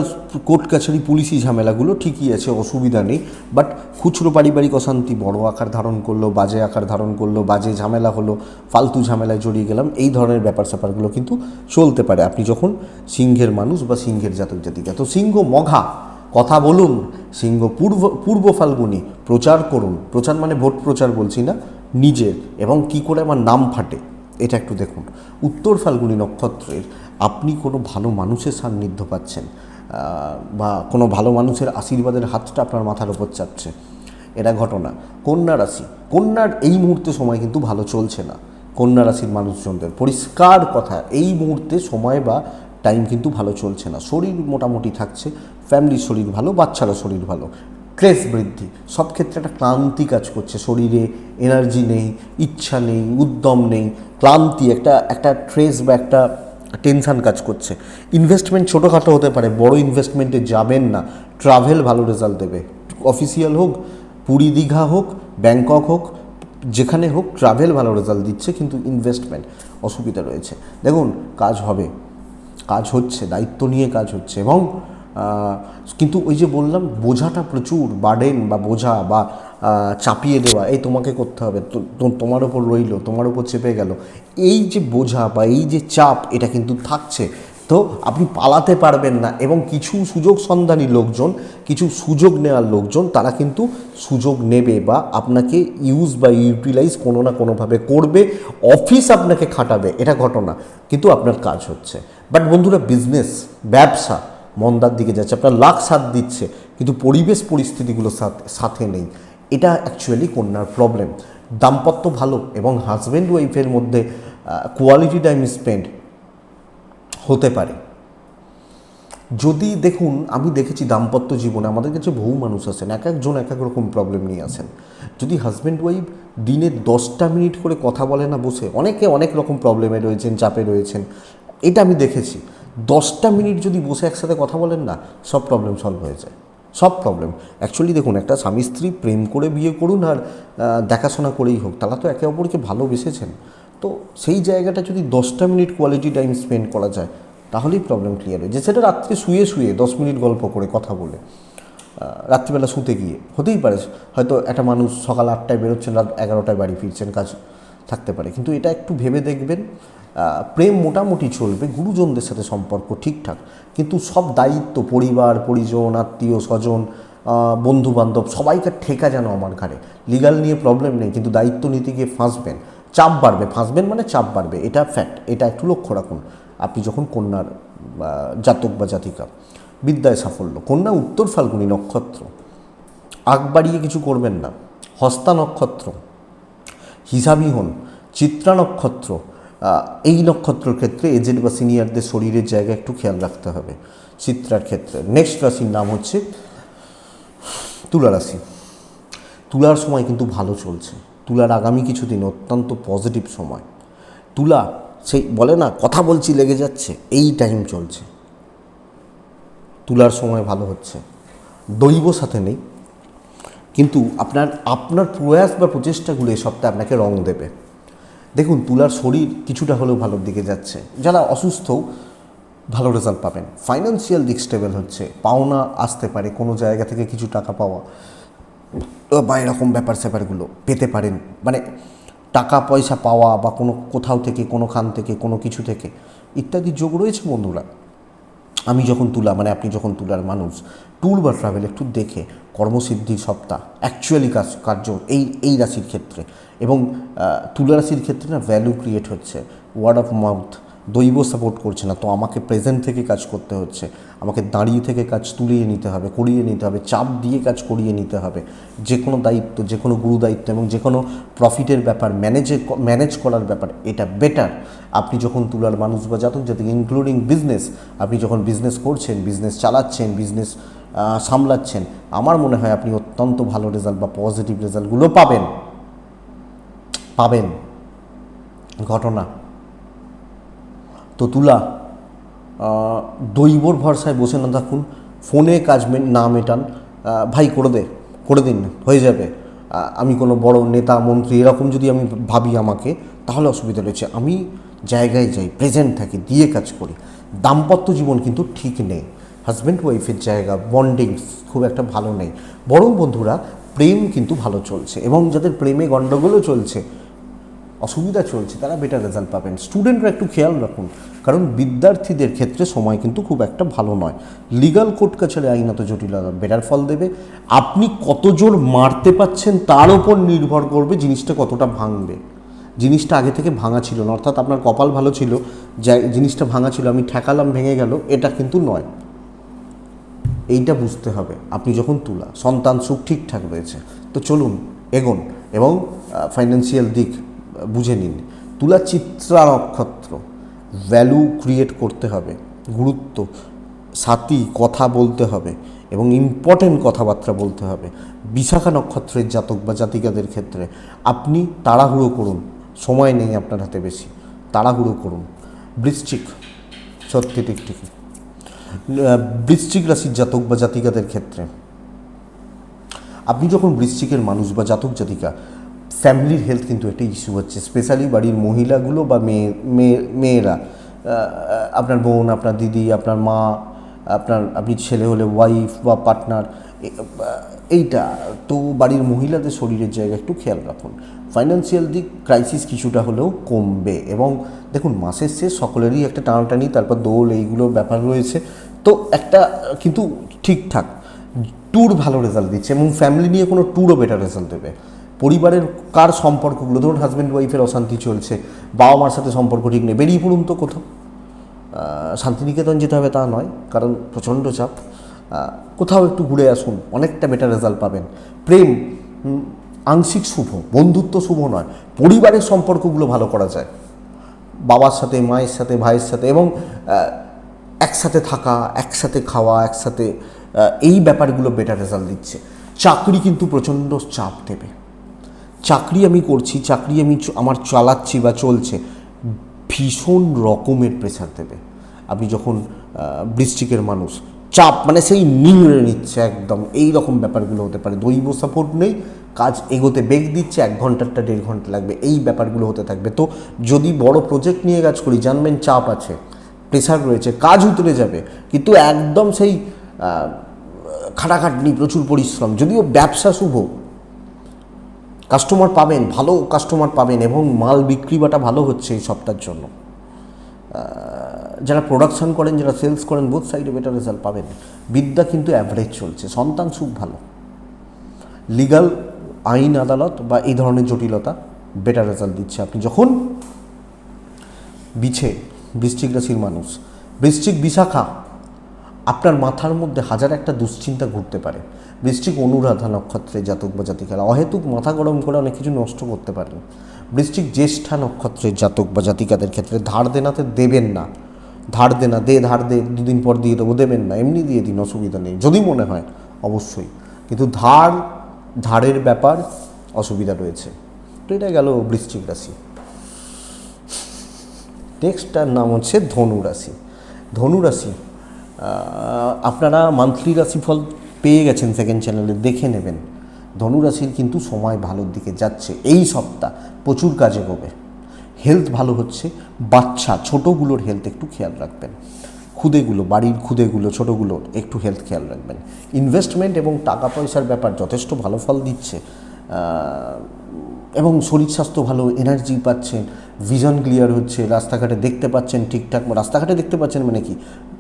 কোর্ট কাছারি পুলিশি ঝামেলাগুলো ঠিকই আছে, অসুবিধা নেই। বাট খুচরো পারিবারিক অশান্তি বড় আকার ধারণ করলো, বাজে আকার ধারণ করলো, বাজে ঝামেলা হলো, ফালতু ঝামেলায় জড়িয়ে গেলাম, এই ধরনের ব্যাপার স্যাপারগুলো কিন্তু চলতে পারে আপনি যখন সিংহের মানুষ বা সিংহের জাতক জাতিকা। তো সিংহ মঘা কথা বলুন, সিংহ পূর্ব ফাল্গুনি প্রচার করুন। প্রচার মানে ভোট প্রচার বলছি না, নিজের, এবং কি করে আমার নাম ফাটে এটা একটু দেখুন। উত্তর ফাল্গুনী নক্ষত্রের আপনি কোনো ভালো মানুষের সান্নিধ্য পাচ্ছেন, বা কোনো ভালো মানুষের আশীর্বাদের হাতটা আপনার মাথার ওপর চাপছে, এটা ঘটনা। কন্যা রাশি, কন্যার এই মুহূর্তে সময় কিন্তু ভালো চলছে না। কন্যা রাশির মানুষজনদের পরিষ্কার কথা, এই মুহূর্তে সময় বা টাইম কিন্তু ভালো চলছে না। শরীর মোটামুটি থাকছে, ফ্যামিলির শরীর ভালো, বাচ্চারও শরীর ভালো, স্ট্রেস বৃদ্ধি, সব ক্ষেত্রে একটা ক্লান্তি কাজ করছে, শরীরে এনার্জি নেই, ইচ্ছা নেই, উদ্যম নেই, ক্লান্তি, একটা ট্রেস বা একটা টেনশান কাজ করছে। ইনভেস্টমেন্ট ছোটোখাটো হতে পারে, বড় ইনভেস্টমেন্টে যাবেন না। ট্রাভেল ভালো রেজাল্ট দেবে, অফিসিয়াল হোক, পুরী দীঘা হোক, ব্যাংকক হোক, যেখানে হোক ট্রাভেল ভালো রেজাল্ট দিচ্ছে, কিন্তু ইনভেস্টমেন্ট অসুবিধা রয়েছে। দেখুন কাজ হবে, কাজ হচ্ছে, দায়িত্ব নিয়ে কাজ হচ্ছে, এবং কিন্তু ওই যে বললাম বোঝাটা প্রচুর, বার্ডেন বা বোঝা বা চাপিয়ে দেওয়া, এই তোমাকে করতে হবে, তোমার ওপর রইলো, তোমার ওপর চেপে গেল, এই যে বোঝা বা এই যে চাপ, এটা কিন্তু থাকছে। তো আপনি পালাতে পারবেন না, এবং কিছু সুযোগ সন্ধানী লোকজন, কিছু সুযোগ নেওয়ার লোকজন, তারা কিন্তু সুযোগ নেবে বা আপনাকে ইউজ বা ইউটিলাইজ কোনো না কোনোভাবে করবে, অফিস আপনাকে খাটাবে, এটা ঘটনা, কিন্তু আপনার কাজ হচ্ছে। বাট বন্ধুরা, বিজনেস ব্যবসা মন্দার দিকে যাচ্ছে, আপনার লাখ সাথ দিচ্ছে, কিন্তু পরিবেশ পরিস্থিতিগুলো সাথে নেই, এটা অ্যাকচুয়ালি কন্যার প্রবলেম। দাম্পত্য ভালো, এবং হাজব্যান্ড ওয়াইফের মধ্যে কোয়ালিটি টাইম স্পেন্ড হতে পারে। যদি দেখুন, আমি দেখেছি দাম্পত্য জীবনে আমাদের কাছে বহু মানুষ আসেন, এক একজন এক এক রকম প্রবলেম নিয়ে আসেন। যদি হাজব্যান্ড ওয়াইফ দিনে 10টা মিনিট করে কথা বলে না বসে, অনেকে অনেক রকম প্রবলেমে রয়েছেন, চাপে রয়েছেন, এটা আমি দেখেছি। 10টা মিনিট যদি বসে একসাথে কথা বলেন না, সব প্রবলেম সলভ হয়ে যায়, সব প্রবলেম। অ্যাকচুয়ালি দেখুন, একটা স্বামী স্ত্রী প্রেম করে বিয়ে করুন আর দেখাশোনা করেই হোক, তারা তো একে অপরকে ভালোবেসেছেন, তো সেই জায়গাটা যদি 10টা মিনিট কোয়ালিটি টাইম স্পেন্ড করা যায়, তাহলেই প্রবলেম ক্লিয়ার হয়ে যায়। সেটা রাত্রে শুয়ে 10 মিনিট গল্প করে কথা বলে, রাত্রিবেলা শুতে গিয়ে হতেই পারে, হয়তো একটা মানুষ সকাল 8টায় বেরোচ্ছেন, রাত 11টায় বাড়ি ফিরছেন, কাজ থাকতে পারে, কিন্তু এটা একটু ভেবে দেখবেন। প্রেম মোটামুটি চলবে, গুরুজনদের সাথে সম্পর্ক ঠিকঠাক, কিন্তু সব দায়িত্ব পরিবার পরিজন আত্মীয় স্বজন বন্ধুবান্ধব সবাইকার ঠেকা যেন আমার ঘাড়ে। লিগাল নিয়ে প্রবলেম নেই, কিন্তু দায়িত্ব নিতে গিয়ে ফাঁসবেন, চাপ বাড়বে, ফাঁসবেন মানে চাপ বাড়বে, এটা ফ্যাক্ট, এটা একটু লক্ষ্য রাখুন আপনি যখন কন্যার জাতক বা জাতিকা। বিদ্যায় সাফল্য, কন্যা উত্তর ফাল্গুনী নক্ষত্র, আগ বাড়িয়ে কিছু করবেন না। হস্তা নক্ষত্র, হিসাবি হন। চিত্রা নক্ষত্র, এই নক্ষত্রের ক্ষেত্রে এজেড বা সিনিয়রদের শরীরের জায়গা একটু খেয়াল রাখতে হবে চিত্রার ক্ষেত্রে। নেক্সট রাশির নাম হচ্ছে তুলা রাশি। তুলার সময় কিন্তু ভালো চলছে, তুলার আগামী কিছুদিন অত্যন্ত পজিটিভ সময়। তুলা সেই বলে না কথা বলছি লেগে যাচ্ছে, এই টাইম চলছে, তুলার সময় ভালো হচ্ছে, দৈব সাথে নেই, কিন্তু আপনার প্রয়াস বা প্রচেষ্টাগুলো এই সপ্তাহে আপনাকে রং দেবে। দেখুন তুলার শরীর কিছুটা হলেও ভালোর দিকে যাচ্ছে, যারা অসুস্থ ভালো রেজাল্ট পাবেন। ফাইন্যান্সিয়াল দিক স্টেবল হচ্ছে, পাওনা আসতে পারে, কোনো জায়গা থেকে কিছু টাকা পাওয়া বা এরকম ব্যাপার স্যাপারগুলো পেতে পারেন, মানে টাকা পয়সা পাওয়া বা কোথাও থেকে, কোনোখান থেকে, কোনো কিছু থেকে ইত্যাদি যোগ রয়েছে বন্ধুরা। আমি যখন তুলা মানে আপনি যখন তুলার মানুষ, ট্যুর বা ট্রাভেল একটু দেখে কর্মসিদ্ধির সপ্তাহ অ্যাকচুয়ালি কার্য এই রাশির ক্ষেত্রে। এবং তুলা রাশির ক্ষেত্রে না ভ্যালু ক্রিয়েট হচ্ছে, ওয়ার্ড অফ মাউথ, দৈব সাপোর্ট করছে না, তো আমাকে প্রেজেন্ট থেকে কাজ করতে হচ্ছে, আমাকে দাঁড়িয়ে থেকে কাজ তুলিয়ে নিতে হবে, করিয়ে নিতে হবে, চাপ দিয়ে কাজ করিয়ে নিতে হবে। যে কোনো দায়িত্ব, যে কোনো গুরু দায়িত্ব এবং যে কোনো প্রফিটের ব্যাপার ম্যানেজ করার ব্যাপার, এটা বেটার আপনি যখন তুলার মানুষ বা জাতক জাতিক, ইনক্লুডিং বিজনেস, আপনি যখন বিজনেস করছেন, বিজনেস চালাচ্ছেন, বিজনেস সামলাচ্ছেন, আমার মনে হয় আপনি অত্যন্ত ভালো রেজাল্ট বা পজিটিভ রেজাল্টগুলো পাবেন। ঘটনা তো তুলা, দৈবর ভরসায় বসে না থাকুন, ফোনে কাজ না মেটান, ভাই করে দিন হয়ে যাবে, আমি কোনো বড় নেতা মন্ত্রী এরকম যদি আমি ভাবি আমাকে, তাহলে অসুবিধা রয়েছে। আমি জায়গায় যাই, প্রেজেন্ট থাকি, দিয়ে কাজ করি। দাম্পত্য জীবন কিন্তু ঠিক নেই, হাজব্যান্ড ওয়াইফের জায়গা বন্ডিং খুব একটা ভালো নেই, বরং বন্ধুরা প্রেম কিন্তু ভালো চলছে। এবং যাদের প্রেমে গণ্ডগোলও চলছে, অসুবিধা চলছে, তারা বেটার রেজাল্ট পাবেন। স্টুডেন্টরা একটু খেয়াল রাখুন, কারণ বিদ্যার্থীদের ক্ষেত্রে সময় কিন্তু খুব একটা ভালো নয়। লিগাল কোর্ট কাছারি আইনত জটিলতা বেটার ফল দেবে। আপনি কত জোর মারতে পাচ্ছেন তার ওপর নির্ভর করবে জিনিসটা কতটা ভাঙবে। জিনিসটা আগে থেকে ভাঙা ছিল না, অর্থাৎ আপনার কপাল ভালো ছিল, যা জিনিসটা ভাঙা ছিল আমি ঠেকালাম ভেঙে গেল, এটা কিন্তু নয়। এইটা বুঝতে হবে আপনি যখন তুলা। সন্তান সুখ ঠিকঠাক রয়েছে, তো চলুন এগোন এবং ফাইন্যান্সিয়াল দিক বুঝে নিন। তুলা চিত্রা নক্ষত্র, ভ্যালু ক্রিয়েট করতে হবে, গুরুত্ব সাথী কথা বলতে হবে এবং ইম্পর্টেন্ট কথাবার্তা বলতে হবে। বিশাখা নক্ষত্রের জাতক বা জাতিকাদের ক্ষেত্রে আপনি তাড়াহুড়ো করুন, সময় নেই আপনার হাতে বেশি, তাড়াহুড়ো করুন। বৃশ্চিক, সত্যি ঠিকই বৃশ্চিক রাশির জাতক বা জাতিকাদের ক্ষেত্রে আপনি যখন বৃশ্চিকের মানুষ বা জাতক জাতিকা, ফ্যামিলির হেলথ কিন্তু একটা ইস্যু হচ্ছে, স্পেশালি বাড়ির মহিলাগুলো বা মেয়েরা, আপনার বোন, আপনার দিদি, আপনার মা, আপনি ছেলে হলে ওয়াইফ বা পার্টনার, এইটা তো বাড়ির মহিলাদের শরীরের জায়গা একটু খেয়াল রাখুন। ফাইন্যান্সিয়াল দিক ক্রাইসিস কিছুটা হলেও কমবে। এবং দেখুন মাসের শেষ সকলেরই একটা টানাটানি, তারপর দোল, এইগুলো ব্যাপার রয়েছে, তো একটা কিন্তু ঠিকঠাক ট্যুর ভালো রেজাল্ট দিচ্ছে এবং ফ্যামিলি নিয়ে কোনো ট্যুরও বেটার রেজাল্ট দেবে। পরিবারের কার সম্পর্কগুলো, ধরুন হাজব্যান্ড ওয়াইফের অশান্তি চলছে, বাবা মার সাথে সম্পর্ক ঠিক নেই, বেরিয়ে পড়ুন তো কোথাও। শান্তিনিকেতন যেতে হবে তা নয়, কারণ প্রচণ্ড চাপ, কোথাও একটু ঘুরে আসুন, অনেকটা বেটার রেজাল্ট পাবেন। প্রেম আংশিক শুভ, বন্ধুত্ব শুভ নয়, পরিবারের সম্পর্কগুলো ভালো করা যায়, বাবার সাথে, মায়ের সাথে, ভাইয়ের সাথে, এবং একসাথে থাকা, একসাথে খাওয়া, একসাথে, এই ব্যাপারগুলো বেটার রেজাল্ট দিচ্ছে। চাকরি কিন্তু প্রচণ্ড চাপ দেবে, চাকরি আমি করছি, চাকরি আমার চালাচ্ছি বা চলছে, ভীষণ রকমের প্রেশার দেবে। আপনি যখন বৃশ্চিকের মানুষ, চাপ মানে সেই নিংড়ে নিচ্ছে একদম, এই রকম ব্যাপারগুলো হতে পারে। দৈব সাপোর্ট নেই, কাজ এগোতে বেগ দিচ্ছে, 1 ঘন্টারটা 1.5 ঘন্টা লাগবে, এই ব্যাপারগুলো হতে থাকবে। তো যদি বড় প্রজেক্ট নিয়ে কাজ করি, জানবেন চাপ আছে, প্রেশার রয়েছে, কাজ উতরে যাবে, কিন্তু একদম সেই খাটাখাটনি, প্রচুর পরিশ্রম। যদিও ব্যবসা শুভ, কাস্টমার পাবেন, ভালো কাস্টমার পাবেন এবং মাল বিক্রি বাটা ভালো হচ্ছে এই সপ্তাহের জন্য। যারা প্রোডাকশন করেন, যারা সেলস করেন, বোথ সাইডে বেটার রেজাল্ট পাবেন। বিদ্যা কিন্তু অ্যাভারেজ চলছে, সন্তান সুখ ভালো। লিগাল, আইন আদালত বা এই ধরনের জটিলতা বেটার রেজাল্ট দিচ্ছে। আপনি যখন বৃশ্চিক রাশির মানুষ, বৃশ্চিক বিশাখা, আপনার মাথার মধ্যে হাজার একটা দুশ্চিন্তা ঘুরতে পারে। বৃশ্চিক অনুরাধা নক্ষত্রে জাতক বা জাতিকারা অহেতুক মাথা গরম করে অনেক কিছু নষ্ট করতে পারেন। বৃশ্চিক জ্যেষ্ঠা নক্ষত্রের জাতক বা জাতিকাদের ক্ষেত্রে ধার দেনাতে দেবেন না, ধার দে 2 দিন পর দিয়ে দেবো, দেবেন না, এমনি দিয়ে দিন, অসুবিধা নেই, যদি মনে হয় অবশ্যই, কিন্তু ধারের ব্যাপার অসুবিধা রয়েছে। তো এটা গেল বৃশ্চিক রাশি। নেক্সটটার নাম হচ্ছে ধনুরাশি। ধনুরাশি, আপনারা মান্থলি রাশিফল পেয়ে গেছেন সেকেন্ড চ্যানেলে, দেখে নেবেন। ধনুরাশির কিন্তু সময় ভালোর দিকে যাচ্ছে, এই সপ্তাহ প্রচুর কাজে হবে, হেলথ ভালো হচ্ছে। বাচ্চা ছোটোগুলোর হেলথ একটু খেয়াল রাখবেন, খুদেগুলো, বাড়ির খুদেগুলো, ছোটোগুলোর একটু হেলথ খেয়াল রাখবেন। ইনভেস্টমেন্ট এবং টাকা পয়সার ব্যাপার যথেষ্ট ভালো ফল দিচ্ছে এবং শরীর স্বাস্থ্য ভালো, এনার্জি পাচ্ছেন, ভিশন ক্লিয়ার হচ্ছে, রাস্তাঘাটে দেখতে পাচ্ছেন ঠিকঠাক, রাস্তাঘাটে দেখতে পাচ্ছেন মানে কি,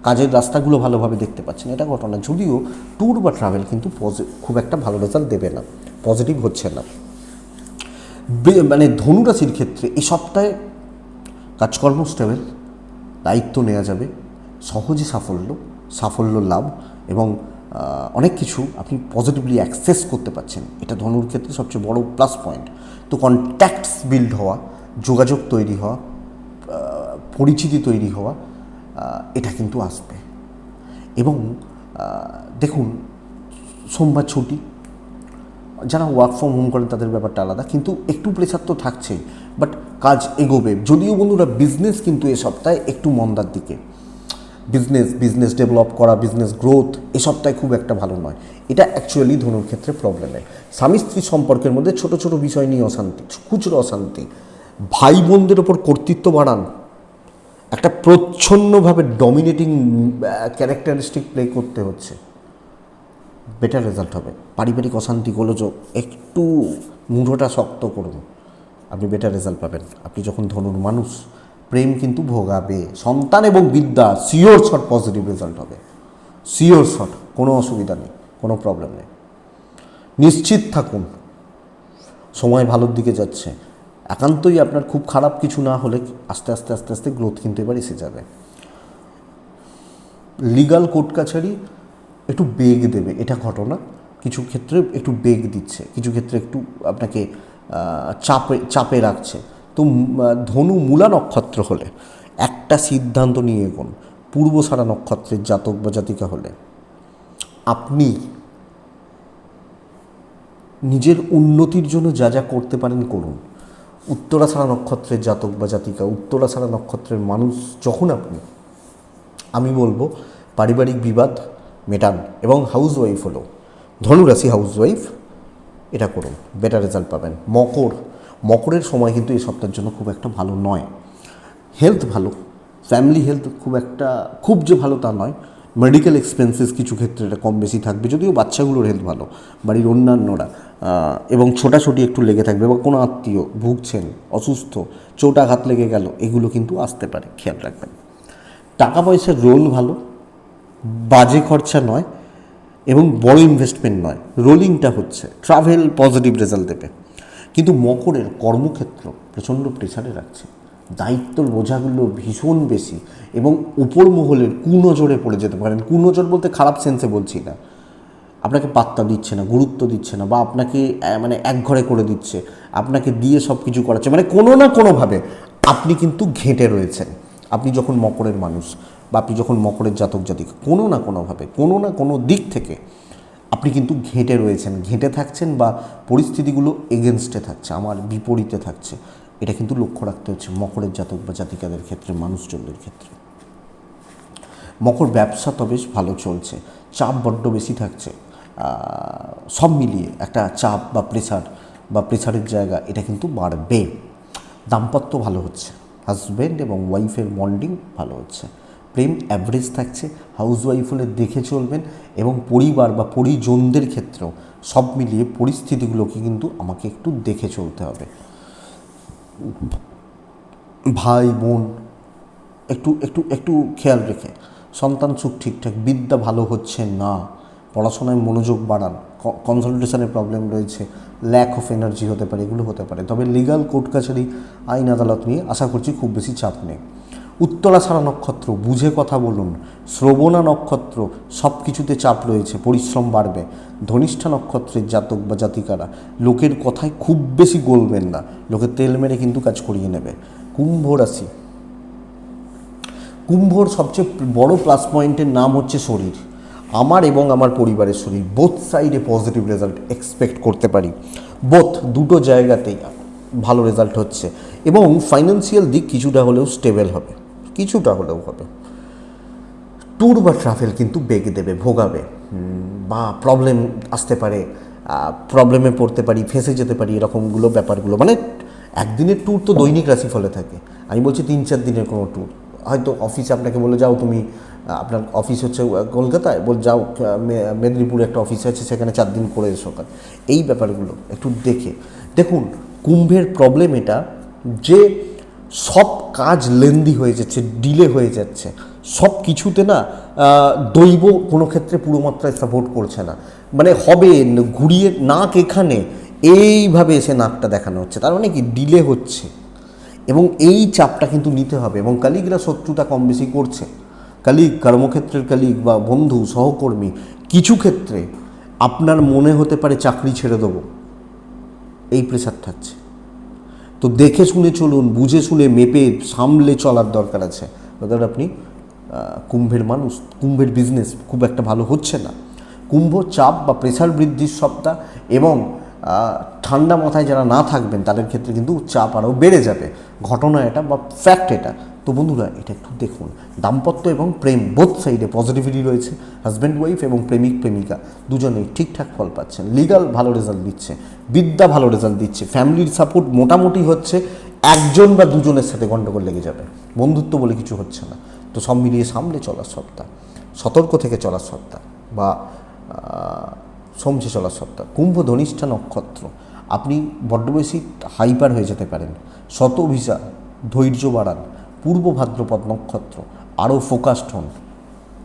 কাজের রাস্তাগুলো ভালোভাবে দেখতে পাচ্ছেন, এটা ঘটনা। যদিও ট্যুর বা ট্রাভেল কিন্তু খুব একটা ভালো রেজাল্ট দেবে না, পজিটিভ হচ্ছে না। মানে ধনুরাশির ক্ষেত্রে এই সপ্তাহে কাজকর্ম স্টেবল, দায়িত্ব নেওয়া যাবে, সহজে সাফল্য লাভ এবং অনেক কিছু আপনি পজিটিভলি অ্যাক্সেস করতে পারছেন, এটা ধনুর ক্ষেত্রে সবচেয়ে বড় প্লাস পয়েন্ট। তো কন্ট্যাক্টস বিল্ড হওয়া, যোগাযোগ তৈরি হওয়া, পরিচিতি তৈরি হওয়া, এটা কিন্তু আসবে। এবং দেখুন, সোমবার ছুটি, যারা ওয়ার্ক ফ্রম হোম করেন তাদের ব্যাপারটা আলাদা, কিন্তু একটু প্রেশার তো থাকছেই, বাট কাজ এগোবে। যদিও বন্ধুরা বিজনেস কিন্তু এ সপ্তাহে একটু মন্দার দিকে, বিজনেস ডেভেলপ করা, বিজনেস গ্রোথ এ সপ্তাহে খুব একটা ভালো নয়। এটা অ্যাকচুয়ালি ধনুর ক্ষেত্রে প্রবলেমের। স্বামী স্ত্রী সম্পর্কের মধ্যে ছোট ছোট বিষয় নিয়ে অশান্তি, খুচরো অশান্তি, ভাই বোনদের ওপর কর্তৃত্ব বাড়ান, একটা প্রচ্ছন্নভাবে ডমিনেটিং ক্যারেক্টারিস্টিক প্লে করতে হচ্ছে, বেটার রেজাল্ট হবে। পারিবারিক অশান্তি গোলযোগ একটু মুঠোটা শক্ত করুন, আপনি বেটার রেজাল্ট পাবেন। আপনি যখন ধনুর মানুষ, প্রেম কিন্তু ভোগাবে, সন্তান এবং বিদ্যা শিওর শট পজিটিভ রেজাল্ট হবে, শিওর শট, কোনো অসুবিধা নেই, কোনো প্রবলেম নেই। নিশ্চিত থাকুন সময় ভালোর দিকে যাচ্ছে। একান্তই আপনার খুব খারাপ কিছু না হলে আস্তে আস্তে আস্তে আস্তে গ্রোথ কিন্তু এবার এসে যাবে। লিগাল কোর্ট কাছারি একটু বেগ দেবে, এটা ঘটনা। কিছু ক্ষেত্রে একটু বেগ দিচ্ছে, কিছু ক্ষেত্রে একটু আপনাকে চাপে রাখছে। তো ধনু মূলা নক্ষত্র হলে একটা সিদ্ধান্ত নিয়ে এগোন। পূর্বসারা নক্ষত্রের জাতক বা জাতিকা হলে আপনি নিজের উন্নতির জন্য যা যা করতে পারেন করুন। উত্তরাষাঢ়া নক্ষত্রের জাতক বা জাতিকা, উত্তরাষাঢ়া নক্ষত্রের মানুষ যখন আপনি, আমি বলবো পারিবারিক বিবাদ মেটান। এবং হাউসওয়াইফ হলো ধনুরাশি হাউসওয়াইফ, এটা করুন, বেটার রেজাল্ট পাবেন। মকরের সময় কিন্তু এই সপ্তাহের জন্য খুব একটা ভালো নয়। হেলথ ভালো, ফ্যামিলি হেলথ খুব যে ভালো তা নয়। মেডিকেল এক্সপেন্সেস কিছু ক্ষেত্রে এটা কম বেশি থাকবে, যদিও বাচ্চাগুলোর হেলথ ভালো, বাড়ির অন্যান্যরা এবং ছোটাছুটি একটু লেগে থাকবে, বা কোনো আত্মীয় ভুগছেন, অসুস্থ, চোট আঘাত লেগে গেল, এগুলো কিন্তু আসতে পারে, খেয়াল রাখবেন। টাকা পয়সার রোল ভালো, বাজে খরচা নয় এবং বড় ইনভেস্টমেন্ট নয়, রোলিংটা হচ্ছে। ট্রাভেল পজিটিভ রেজাল্ট দেবে। কিন্তু মকরের কর্মক্ষেত্র প্রচণ্ড প্রেসারে রাখছে, দায়িত্বর বোঝাগুলো ভীষণ বেশি এবং উপর মহলের কুনজরে পড়ে যেতে পারেন। কুনজর বলতে খারাপ সেন্সে বলছি না, আপনাকে পাত্তা দিচ্ছে না, গুরুত্ব দিচ্ছে না, বা আপনাকে মানে একঘরে করে দিচ্ছে, আপনাকে দিয়ে সব কিছু করাচ্ছে, মানে কোনো না কোনোভাবে আপনি কিন্তু ঘেঁটে রয়েছেন। আপনি যখন মকরের মানুষ বা আপনি যখন মকরের জাতক জাতিকা, কোনো না কোনোভাবে, কোনো না কোনো দিক থেকে আপনি কিন্তু ঘেঁটে রয়েছেন, ঘেঁটে থাকছেন, বা পরিস্থিতিগুলো এগেনস্টে থাকছে, আমার বিপরীতে থাকছে। এটা কিন্তু লক্ষ্য রাখতে হচ্ছে মকরের জাতক বা জাতিকাদের ক্ষেত্রে, মানুষজনদের ক্ষেত্রে। মকর ব্যবসা তো বেশ ভালো চলছে, চাপ বড্ড বেশি থাকছে, সব মিলিয়ে একটা চাপ বা প্রেসারের জায়গা এটা কিন্তু বাড়বে। দাম্পত্য ভালো হচ্ছে, হাজব্যান্ড এবং ওয়াইফের বন্ডিং ভালো হচ্ছে। প্রেম অ্যাভারেজ থাকছে, হাউসওয়াইফ হলে দেখে চলবেন। এবং পরিবার বা পরিজনদের ক্ষেত্রেও সব মিলিয়ে পরিস্থিতিগুলোকে কিন্তু আমাকে একটু দেখে চলতে হবে। ভাই বোন একটু একটু একটু খেয়াল রেখে, সন্তান সুখ ঠিকঠাক, বিদ্যা ভালো হচ্ছে না, পড়াশোনায় মনোযোগ বাড়ান, কনসেন্ট্রেশনের প্রবলেম রয়েছে, ল্যাক অফ এনার্জি হতে পারে, এগুলো হতে পারে। তবে লিগাল কোর্ট কাছারি, আইন আদালত নিয়ে আশা করছি খুব বেশি চাপ নেই। উত্তরাষাঢ়া নক্ষত্র বুঝে কথা বলুন। শ্রবণা নক্ষত্র সব কিছুতে চাপ রয়েছে, পরিশ্রম বাড়বে। ধনিষ্ঠা নক্ষত্রের জাতক বা জাতিকারা লোকের কথায় খুব বেশি গলবেন না, লোকের তেল মেরে কিন্তু কাজ করিয়ে নেবে। কুম্ভ রাশি, কুম্ভর সবচেয়ে বড় প্লাস পয়েন্টের নাম হচ্ছে শরীর। আমার এবং আমার পরিবারের শরীর, বোথ সাইডে পজিটিভ রেজাল্ট এক্সপেক্ট করতে পারি। দুটো জায়গাতেই ভালো রেজাল্ট হচ্ছে এবং ফাইন্যান্সিয়াল দিক কিছুটা হলেও স্টেবল হবে, কিছুটা হলেও হবে। ট্যুর বা ট্রাভেল কিন্তু বেগ দেবে, ভোগাবে, বা প্রবলেম আসতে পারে, প্রবলেমে পড়তে পারি, ফেঁসে যেতে পারি, এরকমগুলো ব্যাপারগুলো। মানে একদিনের ট্যুর তো দৈনিক রাশিফলে থাকে, আমি বলছি 3-4 দিনের কোনো ট্যুর। হয়তো অফিসে আপনাকে বলে যাও, তুমি আপনার অফিস হচ্ছে কলকাতায়, যাও মেদিনীপুরে একটা অফিস আছে, সেখানে 4 দিন করে এসো কাজ। এই ব্যাপারগুলো একটু দেখুন। কুম্ভের প্রবলেম এটা যে সব কাজ লেন্দি হয়ে যাচ্ছে, ডিলে হয়ে যাচ্ছে, সব কিছুতে না দৈব কোনো ক্ষেত্রে পুরো মাত্রায় সাপোর্ট করছে না, মানে হবে ঘুরিয়ে নাক এখানে এইভাবে এসে নাকটা দেখানো হচ্ছে, তার মানে কি ডিলে হচ্ছে, এবং এই চাপটা কিন্তু নিতে হবে। এবং কালিগরা শত্রুতা কম বেশি করছে, কালিগ, কর্মক্ষেত্রের কালিগ বা বন্ধু সহকর্মী, কিছু ক্ষেত্রে আপনার মনে হতে পারে চাকরি ছেড়ে দেবো, এই প্রেশার থাকছে। তো দেখে শুনে চলুন, বুঝে শুনে মেপে সামলে চলার দরকার আছে। দাদা আপনি কুম্ভের মানুষ, কুম্ভের বিজনেস খুব একটা ভালো হচ্ছে না, কুম্ভ চাপ বা প্রেশার বৃদ্ধির সপ্তাহ, এবং ঠান্ডা মাথায় যারা না থাকবেন তাদের ক্ষেত্রে কিন্তু চাপ আরও বেড়ে যাবে, ঘটনা এটা বা ফ্যাক্ট এটা। তো বন্ধুরা এটা একটু দেখুন, দাম্পত্য এবং প্রেম বোথ সাইডে পজিটিভিটি রয়েছে, হাজব্যান্ড ওয়াইফ এবং প্রেমিক প্রেমিকা দুজনেই ঠিকঠাক ফল পাচ্ছেন, লিগাল ভালো রেজাল্ট দিচ্ছে, বিদ্যা ভালো রেজাল্ট দিচ্ছে, ফ্যামিলির সাপোর্ট মোটামুটি হচ্ছে, একজন বা দুজনের সাথে গণ্ডগোল লেগে যাবে, বন্ধুত্ব বলে কিছু হচ্ছে না। তো সব মিলিয়ে সামলে চলার সপ্তাহ, সতর্ক থেকে চলার সপ্তাহ বা সমঝে চলার সপ্তাহ। কুম্ভ ধনিষ্ঠা নক্ষত্র, আপনি বড্ড বেশি হাইপার হয়ে যেতে পারেন, শত ভিসা, ধৈর্য বাড়ান। পূর্ব ভাদ্রপদ নক্ষত্র, আরও ফোকাসড হন,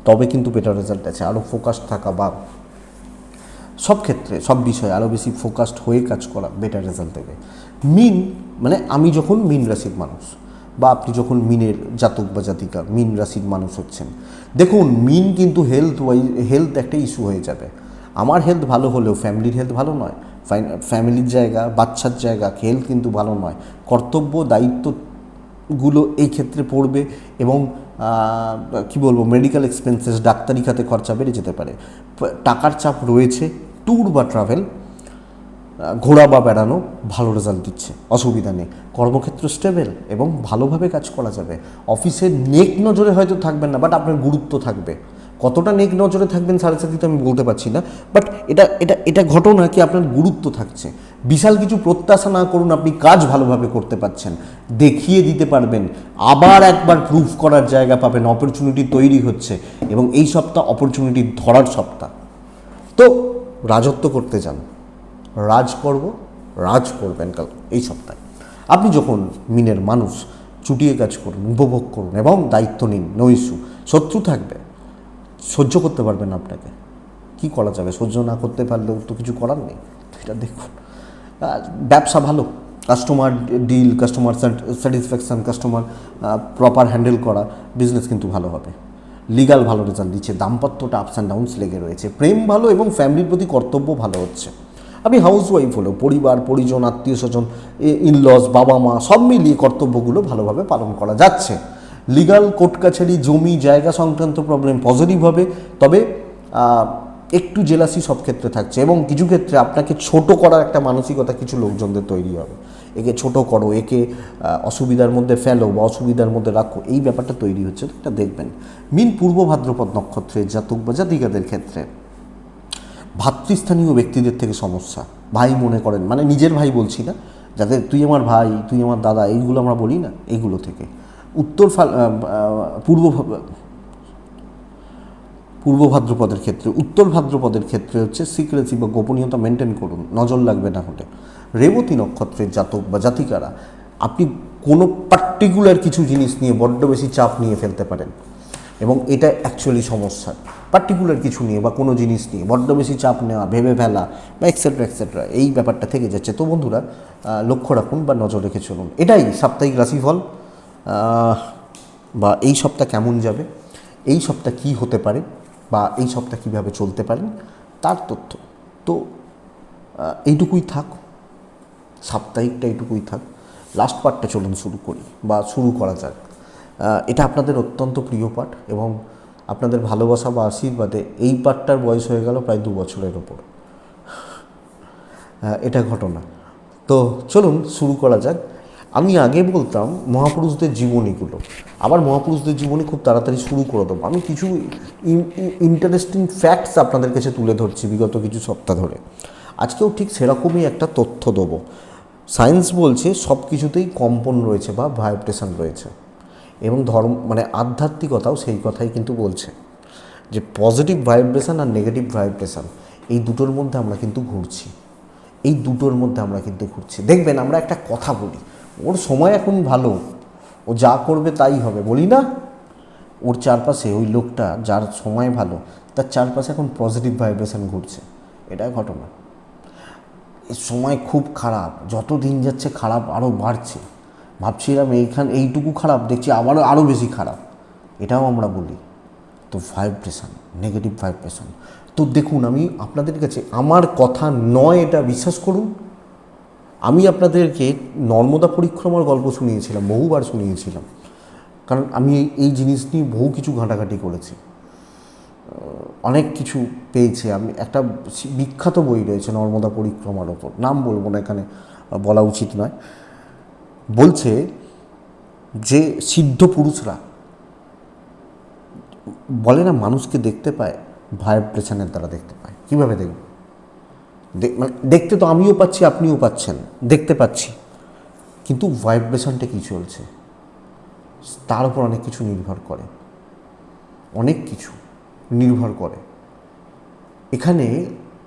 তবে কিন্তু বেটার রেজাল্ট আছে। আরও ফোকাসড থাকা বা সব ক্ষেত্রে সব বিষয়ে আরও বেশি ফোকাসড হয়ে কাজ করা বেটার রেজাল্ট দেবে। মিন, মানে আমি যখন মিন রাশির মানুষ বা আপনি যখন মিনের জাতক বা জাতিকা মিন রাশির মানুষ হচ্ছেন, দেখুন মিন কিন্তু হেলথ একটা ইস্যু হয়ে যাবে। আমার হেলথ ভালো হলেও ফ্যামিলির হেলথ ভালো নয়, ফ্যামিলির জায়গা, বাচ্চার জায়গা, হেলথ কিন্তু ভালো নয়। কর্তব্য দায়িত্বগুলো এই ক্ষেত্রে পড়বে, এবং কি বলবো, মেডিকেল এক্সপেন্সেস, ডাক্তারি খাতে খরচা বেড়ে যেতে পারে, টাকার চাপ রয়েছে। ট্যুর বা ট্রাভেল, ঘোরা বা বেড়ানো ভালো রেজাল্ট দিচ্ছে, অসুবিধা নেই। কর্মক্ষেত্র স্টেবল এবং ভালোভাবে কাজ করা যাবে। অফিসে নেক নজরে হয়তো থাকবেন না, বাট আপনার গুরুত্ব থাকবে। কতটা নেক নজরে থাকবেন সাড়ে সাথে তো আমি বলতে পারছি না, বাট এটা ঘটনা কি আপনার গুরুত্ব থাকছে। বিশাল কিছু প্রত্যাশা না করুন, আপনি কাজ ভালোভাবে করতে পারছেন, দেখিয়ে দিতে পারবেন, আবার একবার প্রুফ করার জায়গা পাবেন, অপরচুনিটি তৈরি হচ্ছে, এবং এই সপ্তাহ অপরচুনিটি ধরার সপ্তাহ। তো রাজত্ব করতে যান, রাজ করবেন কাল এই সপ্তাহে। আপনি যখন মিনের মানুষ, চুটিয়ে কাজ করুন, উপভোগ করুন এবং দায়িত্ব নিন, নো ইস্যু। শত্রু থাকবে, সহ্য করতে পারবেন আপনাকে, কি করা যাবে, সহ্য না করতে পারলেও তো কিছু করার নেই। তো এটা দেখুন, ব্যবসা ভালো, customer deal, customer satisfaction, customer proper handle করা, বিজনেস কিন্তু ভালো হবে। লিগাল ভালো রেজাল্ট দিচ্ছে, দাম্পত্যটা আপস অ্যান্ড ডাউনস লেগে রয়েছে, প্রেম ভালো এবং ফ্যামিলির প্রতি কর্তব্য ভালো হচ্ছে। আপনি হাউস ওয়াইফ হলেও পরিবার পরিজন, আত্মীয় স্বজন, ইনলস, বাবা মা সব মিলিয়ে কর্তব্যগুলো ভালোভাবে পালন করা যাচ্ছে। লিগাল, কোর্ট কাছারি, জমি জায়গা সংক্রান্ত প্রবলেম পজিটিভ হবে, তবে একটু জেলাসি সব ক্ষেত্রে থাকছে, এবং কিছু ক্ষেত্রে আপনাকে ছোট করার একটা মানসিকতা কিছু লোকজনদের তৈরি হবে, একে ছোট করো, একে অসুবিধার মধ্যে ফেলো বা অসুবিধার মধ্যে রাখো, এই ব্যাপারটা তৈরি হচ্ছে। তো এটা দেখবেন। মিন পূর্ব ভাদ্রপদ নক্ষত্রের জাতক বা জাতিকাদের ক্ষেত্রে ভাতৃস্থানীয় ব্যক্তিদের থেকে সমস্যা, ভাই মনে করেন, মানে নিজের ভাই বলছি না, যাদের তুই আমার ভাই, তুই আমার দাদা, এইগুলো আমরা বলি না, এইগুলো থেকে। পূর্ব ভাদ্রপদের ক্ষেত্রে, উত্তর ভাদ্রপদের ক্ষেত্রে হচ্ছে সিক্রেসি বা গোপনীয়তা মেনটেন করুন, নজর লাগবে না হলে। রেবতী নক্ষত্রের জাতক বা জাতিকারা, আপনি কোনো পার্টিকুলার কিছু জিনিস নিয়ে বড্ড বেশি চাপ নিয়ে ফেলতে পারেন, এবং এটা অ্যাকচুয়ালি সমস্যা। পার্টিকুলার কিছু নিয়ে বা কোনো জিনিস নিয়ে বড্ড বেশি চাপ নেওয়া, ভেবে ফেলা বা এক্সেট্রা এই ব্যাপারটা থেকে যাচ্ছে। তো বন্ধুরা লক্ষ্য রাখুন বা নজর রেখে চলুন। এটাই সাপ্তাহিক রাশিফল, বা এই সপ্তাহ কেমন যাবে, এই সপ্তাহ কী হতে পারে, বা এই সপ্তাহ কীভাবে চলতে পারেন তার তথ্য। তো এইটুকুই থাক, সাপ্তাহিকটা এইটুকুই থাক। লাস্ট পার্টটা চলুন শুরু করি বা শুরু করা যাক। এটা আপনাদের অত্যন্ত প্রিয় পাঠ, এবং আপনাদের ভালোবাসা বা আশীর্বাদে এই পাঠটার বয়স হয়ে গেল প্রায় 2 বছরের ওপর, এটা ঘটনা। তো চলুন শুরু করা যাক। আমি আগে বলতাম মহাপুরুষদের জীবনীগুলো, আবার মহাপুরুষদের জীবনী খুব তাড়াতাড়ি শুরু করে দেবো। আমি কিছু ইন্টারেস্টিং ফ্যাক্টস আপনাদের কাছে তুলে ধরছি বিগত কিছু সপ্তাহ ধরে। আজকেও ঠিক সেরকমই একটা তথ্য দেবো। সায়েন্স বলছে সব কিছুতেই কম্পন রয়েছে বা ভাইব্রেশন রয়েছে, এবং মানে আধ্যাত্মিকতাও সেই কথাই কিন্তু বলছে যে পজিটিভ ভাইব্রেশন আর নেগেটিভ ভাইব্রেশন, এই দুটোর মধ্যে আমরা কিন্তু ঘুরছি, দেখবেন আমরা একটা কথা বলি, ওর সময় এখন ভালো, ও যা করবে তাই হবে, বলি না, ওর চারপাশে ওই লোকটা যার সময় ভালো তার চারপাশে এখন পজিটিভ ভাইব্রেশন ঘুরছে, এটাই ঘটনা। এই সময় খুব খারাপ, যত দিন যাচ্ছে খারাপ আরও বাড়ছে। ভাবছিলাম এইটুকু খারাপ, দেখছি আরও বেশি খারাপ, এটাও আমরা বলি। তো ভাইব্রেশন, নেগেটিভ ভাইব্রেশন। তো দেখুন, আমি আপনাদের কাছে আমার কথা নয়, এটা বিশ্বাস করুন। আমি আপনাদেরকে নর্মদা পরিক্রমার গল্প শুনিয়েছিলাম, বহুবার শুনিয়েছিলাম, কারণ আমি এই জিনিস নিয়ে বহু কিছু ঘাঁটাঘাঁটি করেছি, অনেক কিছু পেয়েছি। আমি একটা বিখ্যাত বই রয়েছে নর্মদা পরিক্রমার ওপর, নাম বলবো না, এখানে বলা উচিত নয়। বলছে যে সিদ্ধ পুরুষরা বলে না মানুষকে দেখতে পায়, ভাইব্রেশনের দ্বারা দেখতে পায়। কীভাবে দেখব? মানে দেখতে তো আমিও পাচ্ছি, আপনিও পাচ্ছেন, দেখতে পাচ্ছি, কিন্তু ভাইব্রেশনটা কী চলছে তার উপর অনেক কিছু নির্ভর করে, অনেক কিছু নির্ভর করে। এখানে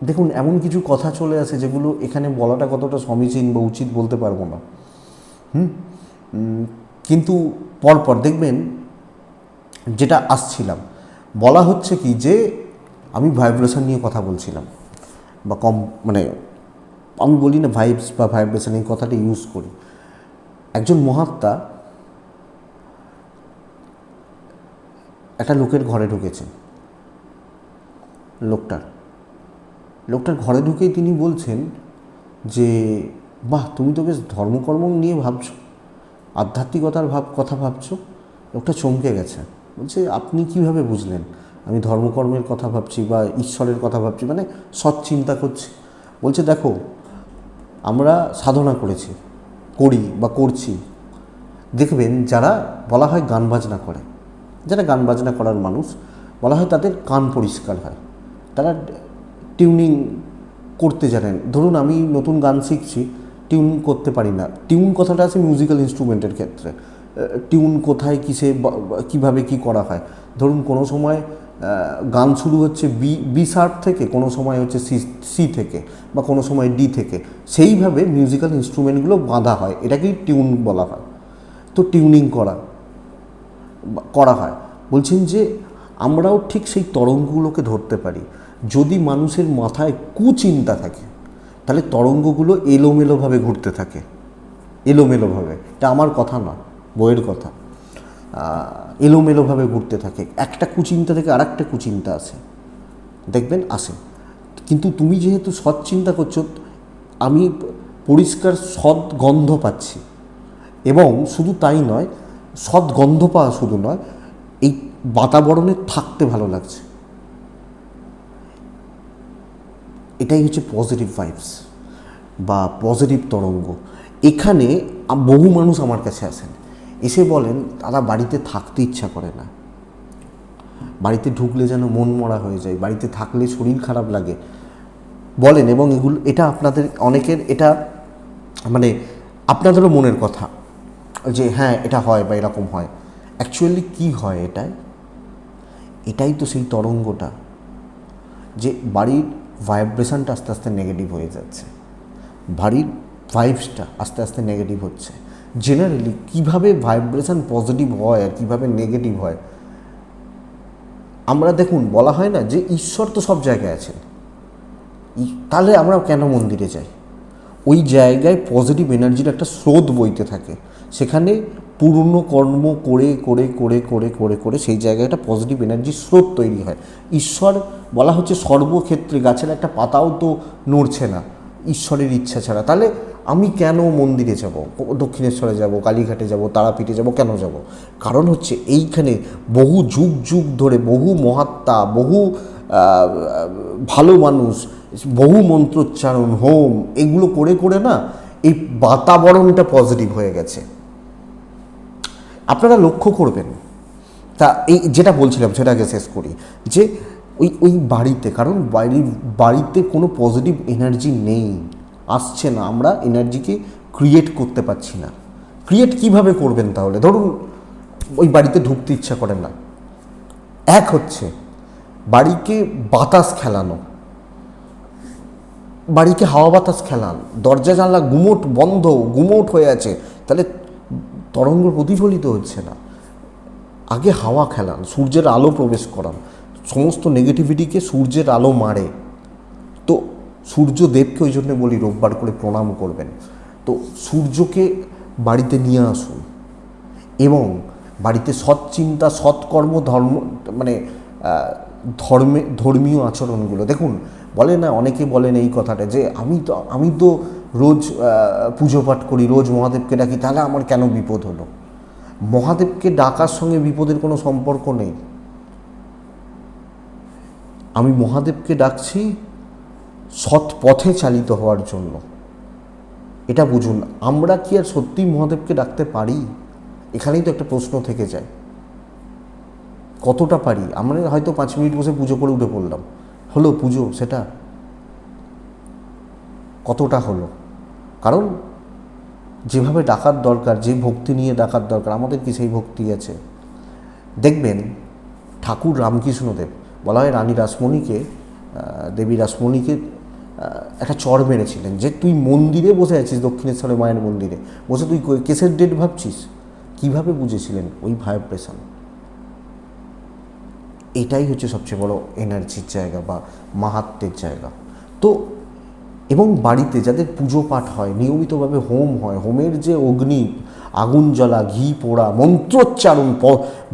দেখুন, এমন কিছু কথা চলে আসে যেগুলো এখানে বলাটা কতটা সমীচীন বা উচিত বলতে পারবো না। কিন্তু পরপর দেখবেন যেটা আসছিলাম, বলা হচ্ছে কি যে আমি ভাইব্রেশন নিয়ে কথা বলছিলাম, বা মানে আমি বলি না ভাইবস বা ভাইব্রেশন, এই কথাটা ইউজ করি। একজন মহাত্মা একটা লোকের ঘরে ঢুকেছেন। লোকটার ঘরে ঢুকেই তিনি বলছেন যে বাহ, তুমি তো বেশ ধর্মকর্ম নিয়ে ভাবছো, আধ্যাত্মিকতার কথা ভাবছো। লোকটা চমকে গেছে, বলছে আপনি কিভাবে বুঝলেন আমি ধর্মকর্মের কথা ভাবছি বা ঈশ্বরের কথা ভাবছি, মানে সৎ চিন্তা করছি? বলছে দেখো, আমরা সাধনা করি বা করছি। দেখবেন যারা বলা হয় গান বাজনা করে, যারা গান বাজনা করার মানুষ, বলা হয় তাদের কান পরিষ্কার হয়, তারা টিউনিং করতে জানেন। ধরুন আমি নতুন গান শিখছি, টিউন করতে পারি না। টিউন কথাটা আছে মিউজিক্যাল ইনস্ট্রুমেন্টের ক্ষেত্রে। টিউন কোথায় কিসে কীভাবে কী করা হয়। ধরুন কোনো সময় গান শুরু হচ্ছে বি শার্প থেকে, কোনো সময় হচ্ছে সি থেকে, বা কোনো সময় ডি থেকে, সেইভাবে মিউজিক্যাল ইনস্ট্রুমেন্টগুলো বাঁধা হয়, এটাকেই টিউন বলা হয়। তো টিউনিং করা হয়। বলছেন যে আমরাও ঠিক সেই তরঙ্গগুলোকে ধরতে পারি। যদি মানুষের মাথায় কুচিন্তা থাকে, তাহলে তরঙ্গগুলো এলোমেলোভাবে ঘুরতে থাকে, এলোমেলোভাবে। এটা আমার কথা না, বইয়ের কথা। এলোমেলোভাবে ঘুরতে থাকে, একটা কুচিন্তা থেকে আর একটা কুচিন্তা আসে, দেখবেন আসে। কিন্তু তুমি যেহেতু সৎ চিন্তা করছো, আমি পরিষ্কার সৎ গন্ধ পাচ্ছি, এবং শুধু তাই নয়, সৎ গন্ধ পাওয়া শুধু নয়, এই বাতাবরণে থাকতে ভালো লাগছে। এটাই হচ্ছে পজিটিভ ভাইবস বা পজিটিভ তরঙ্গ। এখানে বহু মানুষ আমার কাছে আসেন, এসে বলেন তারা বাড়িতে থাকতে ইচ্ছা করে না, বাড়িতে ঢুকলে যেন মন মরা হয়ে যায়, বাড়িতে থাকলে শরীর খারাপ লাগে বলেন। এবং এটা আপনাদের অনেকের, এটা মানে আপনাদেরও মনের কথা যে হ্যাঁ এটা হয় বা এরকম হয়। অ্যাকচুয়ালি কী হয়, এটাই তো সেই তরঙ্গটা, যে বাড়ির ভাইব্রেশনটা আস্তে আস্তে নেগেটিভ হয়ে যাচ্ছে, বাড়ির ভাইবসটা আস্তে আস্তে নেগেটিভ হচ্ছে। জেনারেলি কীভাবে ভাইব্রেশন পজিটিভ হয় আর কীভাবে নেগেটিভ হয়, আমরা দেখুন, বলা হয় না যে ঈশ্বর তো সব জায়গায় আছেন, তাহলে আমরা কেন মন্দিরে যাই? ওই জায়গায় পজিটিভ এনার্জির একটা স্রোত বইতে থাকে, সেখানে পূর্ণ কর্ম করে করে করে করে করে করে সেই জায়গায় একটা পজিটিভ এনার্জির স্রোত তৈরি হয়। ঈশ্বর বলা হচ্ছে সর্বক্ষেত্রে, গাছের একটা পাতাও তো নড়ছে না ঈশ্বরের ইচ্ছা ছাড়া। তাহলে আমি কেন মন্দিরে যাব, দক্ষিণেশ্বরে যাব, কালীঘাটে যাব, তারাপীঠে যাব, কেন যাব? কারণ হচ্ছে এইখানে বহু যুগ যুগ ধরে বহু মহাত্মা, বহু ভালো মানুষ, বহু মন্ত্রোচ্চারণ, হোম, এগুলো করে করে না এই বাতাবরণটা পজিটিভ হয়ে গেছে। আপনারা লক্ষ্য করবেন। তা এই যেটা বলছিলাম সেটাকে শেষ করি, যে ওই বাড়িতে, কারণ বাড়িতে কোনো পজিটিভ এনার্জি নেই, আসছে না, আমরা এনার্জিকে ক্রিয়েট করতে পারছি না। ক্রিয়েট কিভাবে করবেন তাহলে? ধরুন ওই বাড়িতে ঢুকতে ইচ্ছা করে না, এক হচ্ছে বাড়িকে বাতাস খেলানো, বাড়িকে হাওয়া বাতাস খেলান, দরজা জানলা গুমোট হয়ে আছে, তাহলে তরঙ্গ প্রতিফলিত হচ্ছে না। আগে হাওয়া খেলান, সূর্যের আলো প্রবেশ করান, সমস্ত নেগেটিভিটিকে সূর্যের আলো মারে। তো সূর্যদেবকে ওই জন্য বলি রোববার করে প্রণাম করবেন। তো সূর্যকে বাড়িতে নিয়ে আসুন এবং বাড়িতে সৎ চিন্তা, সৎকর্ম, মানে ধর্মীয় আচরণগুলো দেখুন। বলে না, অনেকে বলেন এই কথাটা যে আমি তো রোজ পুজো পাঠ করি, রোজ মহাদেবকে ডাকি, তাহলে আমার কেন বিপদ হলো? মহাদেবকে ডাকার সঙ্গে বিপদের কোনো সম্পর্ক নেই। আমি মহাদেবকে ডাকছি সৎ পথে চালিত হওয়ার জন্য। এটা বুঝুন। আমরা কি আর সত্যিই মহাদেবকে ডাকতে পারি? এখানেই তো একটা প্রশ্ন থেকে যায়, কতটা পারি? আমরা হয়তো 5 মিনিট বসে পুজো করে উঠে পড়লাম, হলো পুজো? সেটা কতটা হলো? কারণ যেভাবে ডাকার দরকার, যে ভক্তি নিয়ে ডাকার দরকার, আমাদের কি সেই ভক্তি আছে? দেখবেন ঠাকুর রামকৃষ্ণদেব, বলা হয় রানী রাসমণিকে, দেবী রাসমণিকে একটা চড় মেরেছিলেন যে তুই মন্দিরে বসে আছিস, দক্ষিণেশ্বরে মায়ের মন্দিরে বসে তুই কেসের ডেট ভাবছিস। কিভাবে বুঝেছিলেন? ওই ভাইব্রেশন। এটাই হচ্ছে সবচেয়ে বড় এনার্জির জায়গা বা মাহাত্ম্যের জায়গা। তো এবং বাড়িতে যাদের পুজো পাঠ হয়, নিয়মিতভাবে হোম হয়, হোমের যে অগ্নি, আগুন জ্বলা, ঘি পোড়া, মন্ত্রোচ্চারণ,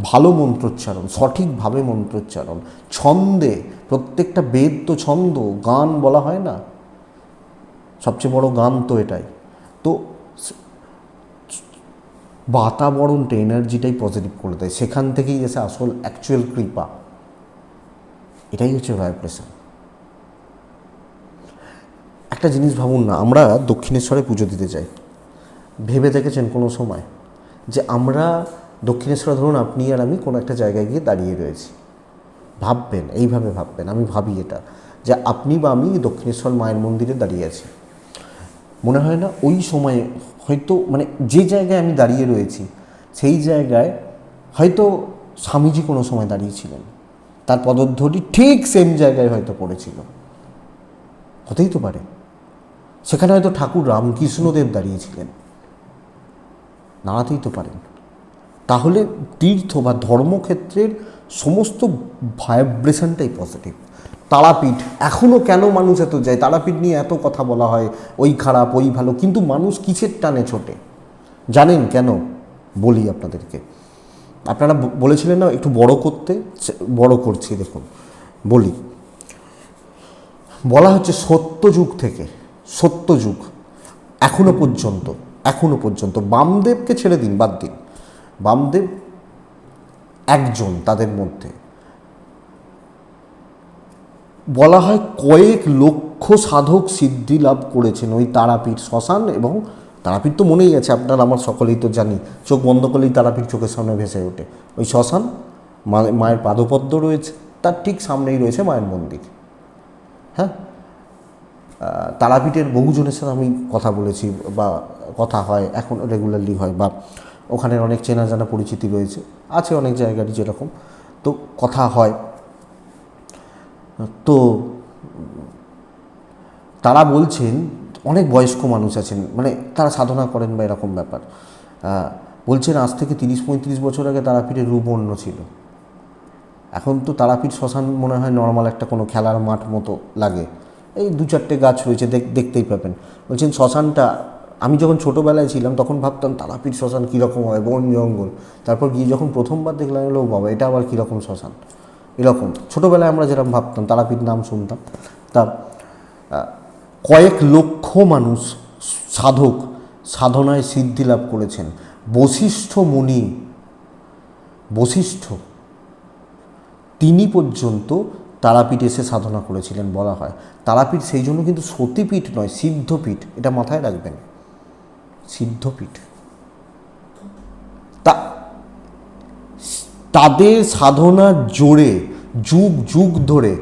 ভালো মন্ত্রোচ্চারণ, সঠিকভাবে মন্ত্রোচ্চারণ, ছন্দে, প্রত্যেকটা বেদ তো ছন্দ, গান বলা হয় না, সবচেয়ে বড় গান তো এটাই। তো বাতাবরণটা, এনার্জিটাই পজিটিভ করে দেয়, সেখান থেকেই এসে আসল অ্যাকচুয়াল কৃপা। এটাই হচ্ছে ভাইব্রেশন। একটা জিনিস ভাবুন না, আমরা দক্ষিণেশ্বরে পুজো দিতে যাই, ভেবে দেখেছেন কোনো সময় যে আমরা দক্ষিণেশ্বরে, ধরুন আপনি আর আমি কোনো একটা জায়গায় গিয়ে দাঁড়িয়ে রয়েছি, ভাববেন, এইভাবে ভাববেন, আমি ভাবি এটা, যে আপনি বা আমি দক্ষিণেশ্বর মায়ের মন্দিরে দাঁড়িয়ে আছি। মনে হয় না ওই সময়ে হয়তো, মানে যে জায়গায় আমি দাঁড়িয়ে রয়েছি সেই জায়গায় হয়তো স্বামীজি কোনো সময় দাঁড়িয়েছিলেন, তার পদধ্বনি ঠিক সেম জায়গায় হয়তো পড়েছিল, হতেই তো পারে। সেখানে হয়তো ঠাকুর রামকৃষ্ণদেব দাঁড়িয়েছিলেন, দাঁড়াতেই তো পারেন। তাহলে তীর্থ বা ধর্মক্ষেত্রের সমস্ত ভাইব্রেশনটাই পজিটিভ। তারাপীঠ এখনও কেন মানুষ এত যায়? তারাপীঠ নিয়ে এত কথা বলা হয়, ওই খারাপ ওই ভালো, কিন্তু মানুষ কিসের টানে ছোটে জানেন কেন? বলি আপনাদেরকে। আপনারা বলেছিলেন না একটু বড় করতে, বড় করছি, দেখুন বলি। বলা হচ্ছে সত্যযুগ থেকে, সত্যযুগ এখনো পর্যন্ত বামদেবকে ছেড়ে দিন, বাদ দিন, বামদেব একজন, তাদের মধ্যে বলা হয় কয়েক লক্ষ সাধক সিদ্ধি লাভ করেছেন ওই তারাপীঠ শ্মশান। এবং তারাপীঠ তো মনেই আছে আপনার আমার, সকলেই তো জানি, চোখ বন্ধ করলেই তারাপীঠ চোখের সামনে ভেসে ওঠে। ওই শ্মশান, মায়ের পাদপদ্ম রয়েছে, তার ঠিক সামনেই রয়েছে মায়ের মন্দির। হ্যাঁ, তারাপীঠের বহুজনের সাথে আমি কথা বলেছি, বা কথা হয়, এখন রেগুলারলি হয়, বা ওখানের অনেক চেনা জানা পরিচিতি রয়েছে, আছে অনেক জায়গারই যেরকম, তো কথা হয়। তো তারা বলছেন, অনেক বয়স্ক মানুষ আছেন, মানে তারা সাধনা করেন বা এরকম ব্যাপার, বলছেন আজ থেকে 30-35 বছর আগে তারাপীঠের রূপ অন্য ছিল। এখন তো তারাপীঠ শ্মশান মনে হয় নর্মাল একটা কোনো খেলার মাঠ মতো লাগে, এই 2-4টে গাছ রয়েছে, দেখতেই পাবেন। বলছেন শ্মশানটা, আমি যখন ছোটোবেলায় ছিলাম তখন ভাবতাম তারাপীঠ শ্মশান কীরকম হয়, বন জঙ্গল, তারপর গিয়ে যখন প্রথমবার দেখলাম, এলো বাবা এটা আবার কীরকম শ্মশান, এরকম ছোটোবেলায় আমরা যেরকম ভাবতাম, তারাপীঠ নাম শুনতাম। তা কয়েক লক্ষ মানুষ সাধক সাধনায় সিদ্ধি লাভ করেছেন। বশিষ্ঠ মুনি, বশিষ্ঠ, তিনি পর্যন্ত তারাপীঠ এসে সাধনা করেছিলেন বলা হয়। তারাপীঠ সেই জন্য কিন্তু সতীপীঠ নয়, সিদ্ধপীঠ, এটা মাথায় রাখবেন, সিদ্ধপীঠ। তাদের সাধনার জোরে যুগ যুগ ধরে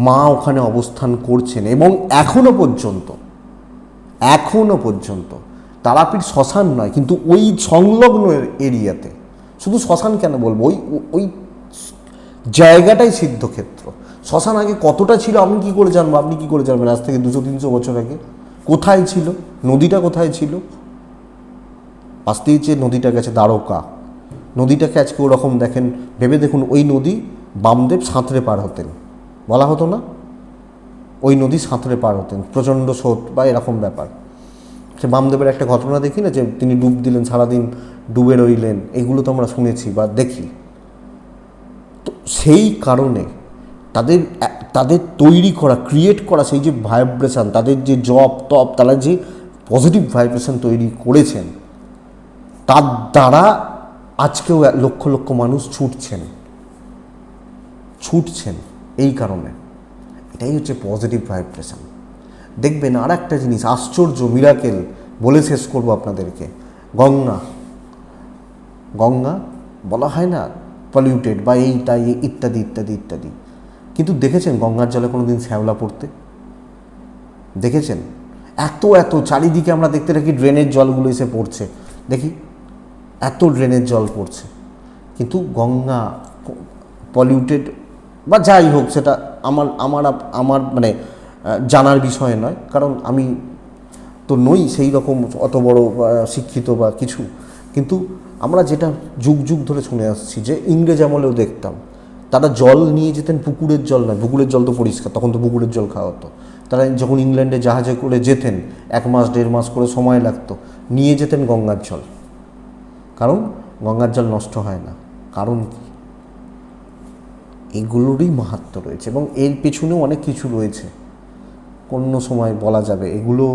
মা ওখানে অবস্থান করছেন, এবং এখনো পর্যন্ত তারাপীঠ শ্মশান নয়, কিন্তু ওই সংলগ্ন এরিয়াতে, শুধু শ্মশান কেন বলবো, ওই জায়গাটাই সিদ্ধক্ষেত্র। শ্মশান আগে কতটা ছিল আমি কি করে জানবো, আপনি কি করে জানবেন? আজ থেকে 200-300 বছর আগে কোথায় ছিল? নদীটা কোথায় ছিল? পাশ দিয়ে যে নদীটা গেছে দ্বারকা, নদীটাকে আজকে ওরকম দেখেন, ভেবে দেখুন ওই নদী বামদেব সাঁতরে পার হতেন, বলা হতো না ওই নদী সাঁতরে পার হতেন, প্রচণ্ড স্রোত বা এরকম ব্যাপার। সে বামদেবের একটা ঘটনা দেখি না, যে তিনি ডুব দিলেন, সারাদিন ডুবে রইলেন, এগুলো তো আমরা শুনেছি বা দেখি। তো সেই কারণে তাদের তাদের তৈরি করা, ক্রিয়েট করা সেই যে ভাইব্রেশান, তাদের যে জপ তপ, তারা যে পজিটিভ ভাইব্রেশান তৈরি করেছেন, তার দ্বারা আজকেও লক্ষ লক্ষ মানুষ ছুটছেন এই কারণে। এটাই হচ্ছে পজিটিভ ভাইব্রেশান। দেখবেন আর একটা জিনিস আশ্চর্য, মিরাকেল বলে শেষ করব আপনাদেরকে। গঙ্গা বলা হয় না পলিউটেড বা এইটা ইত্যাদি ইত্যাদি ইত্যাদি, কিন্তু দেখেছেন গঙ্গার জলে কোনো দিন শ্যাওলা পড়তে? দেখেছেন? এত চারিদিকে আমরা দেখতে থাকি ড্রেনের জলগুলো এসে পড়ছে, দেখি এত ড্রেনের জল পড়ছে, কিন্তু গঙ্গা পলিউটেড বা যাই হোক, সেটা আমার মানে জানার বিষয় নয়, কারণ আমি তো নই সেই রকম অত বড় শিক্ষিত বা কিছু। কিন্তু আমরা যেটা যুগ যুগ ধরে শুনে আসছি, যে ইংরেজ আমলেও দেখতাম তারা জল নিয়ে যেতেন, পুকুরের জল নয়, পুকুরের জল তো পরিষ্কার, তখন তো পুকুরের জল খাওয়া হতো। তারা যখন ইংল্যান্ডে জাহাজে করে যেতেন, 1 মাস 1.5 মাস করে সময় লাগতো, নিয়ে যেতেন গঙ্গার জল, কারণ গঙ্গার জল নষ্ট হয় না। কারণ কি? এগুলোরই মাহাত্ম্য রয়েছে, এবং এর পেছনেও অনেক কিছু রয়েছে, অন্য সময় বলা যাবে। এগুলো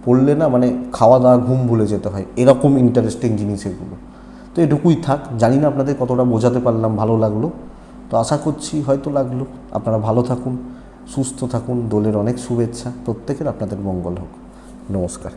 পড়লে না মানে খাওয়া দাওয়া ঘুম ভুলে যেতে হয়, এরকম ইন্টারেস্টিং জিনিস এগুলো। তো এটুকুই থাক, জানি না আপনাদের কতটা বোঝাতে পারলাম, ভালো লাগলো তো আশা করছি, হয়তো লাগলো। আপনারা ভালো থাকুন, সুস্থ থাকুন, দোলের অনেক শুভেচ্ছা, প্রত্যেকের আপনাদের মঙ্গল হোক। নমস্কার।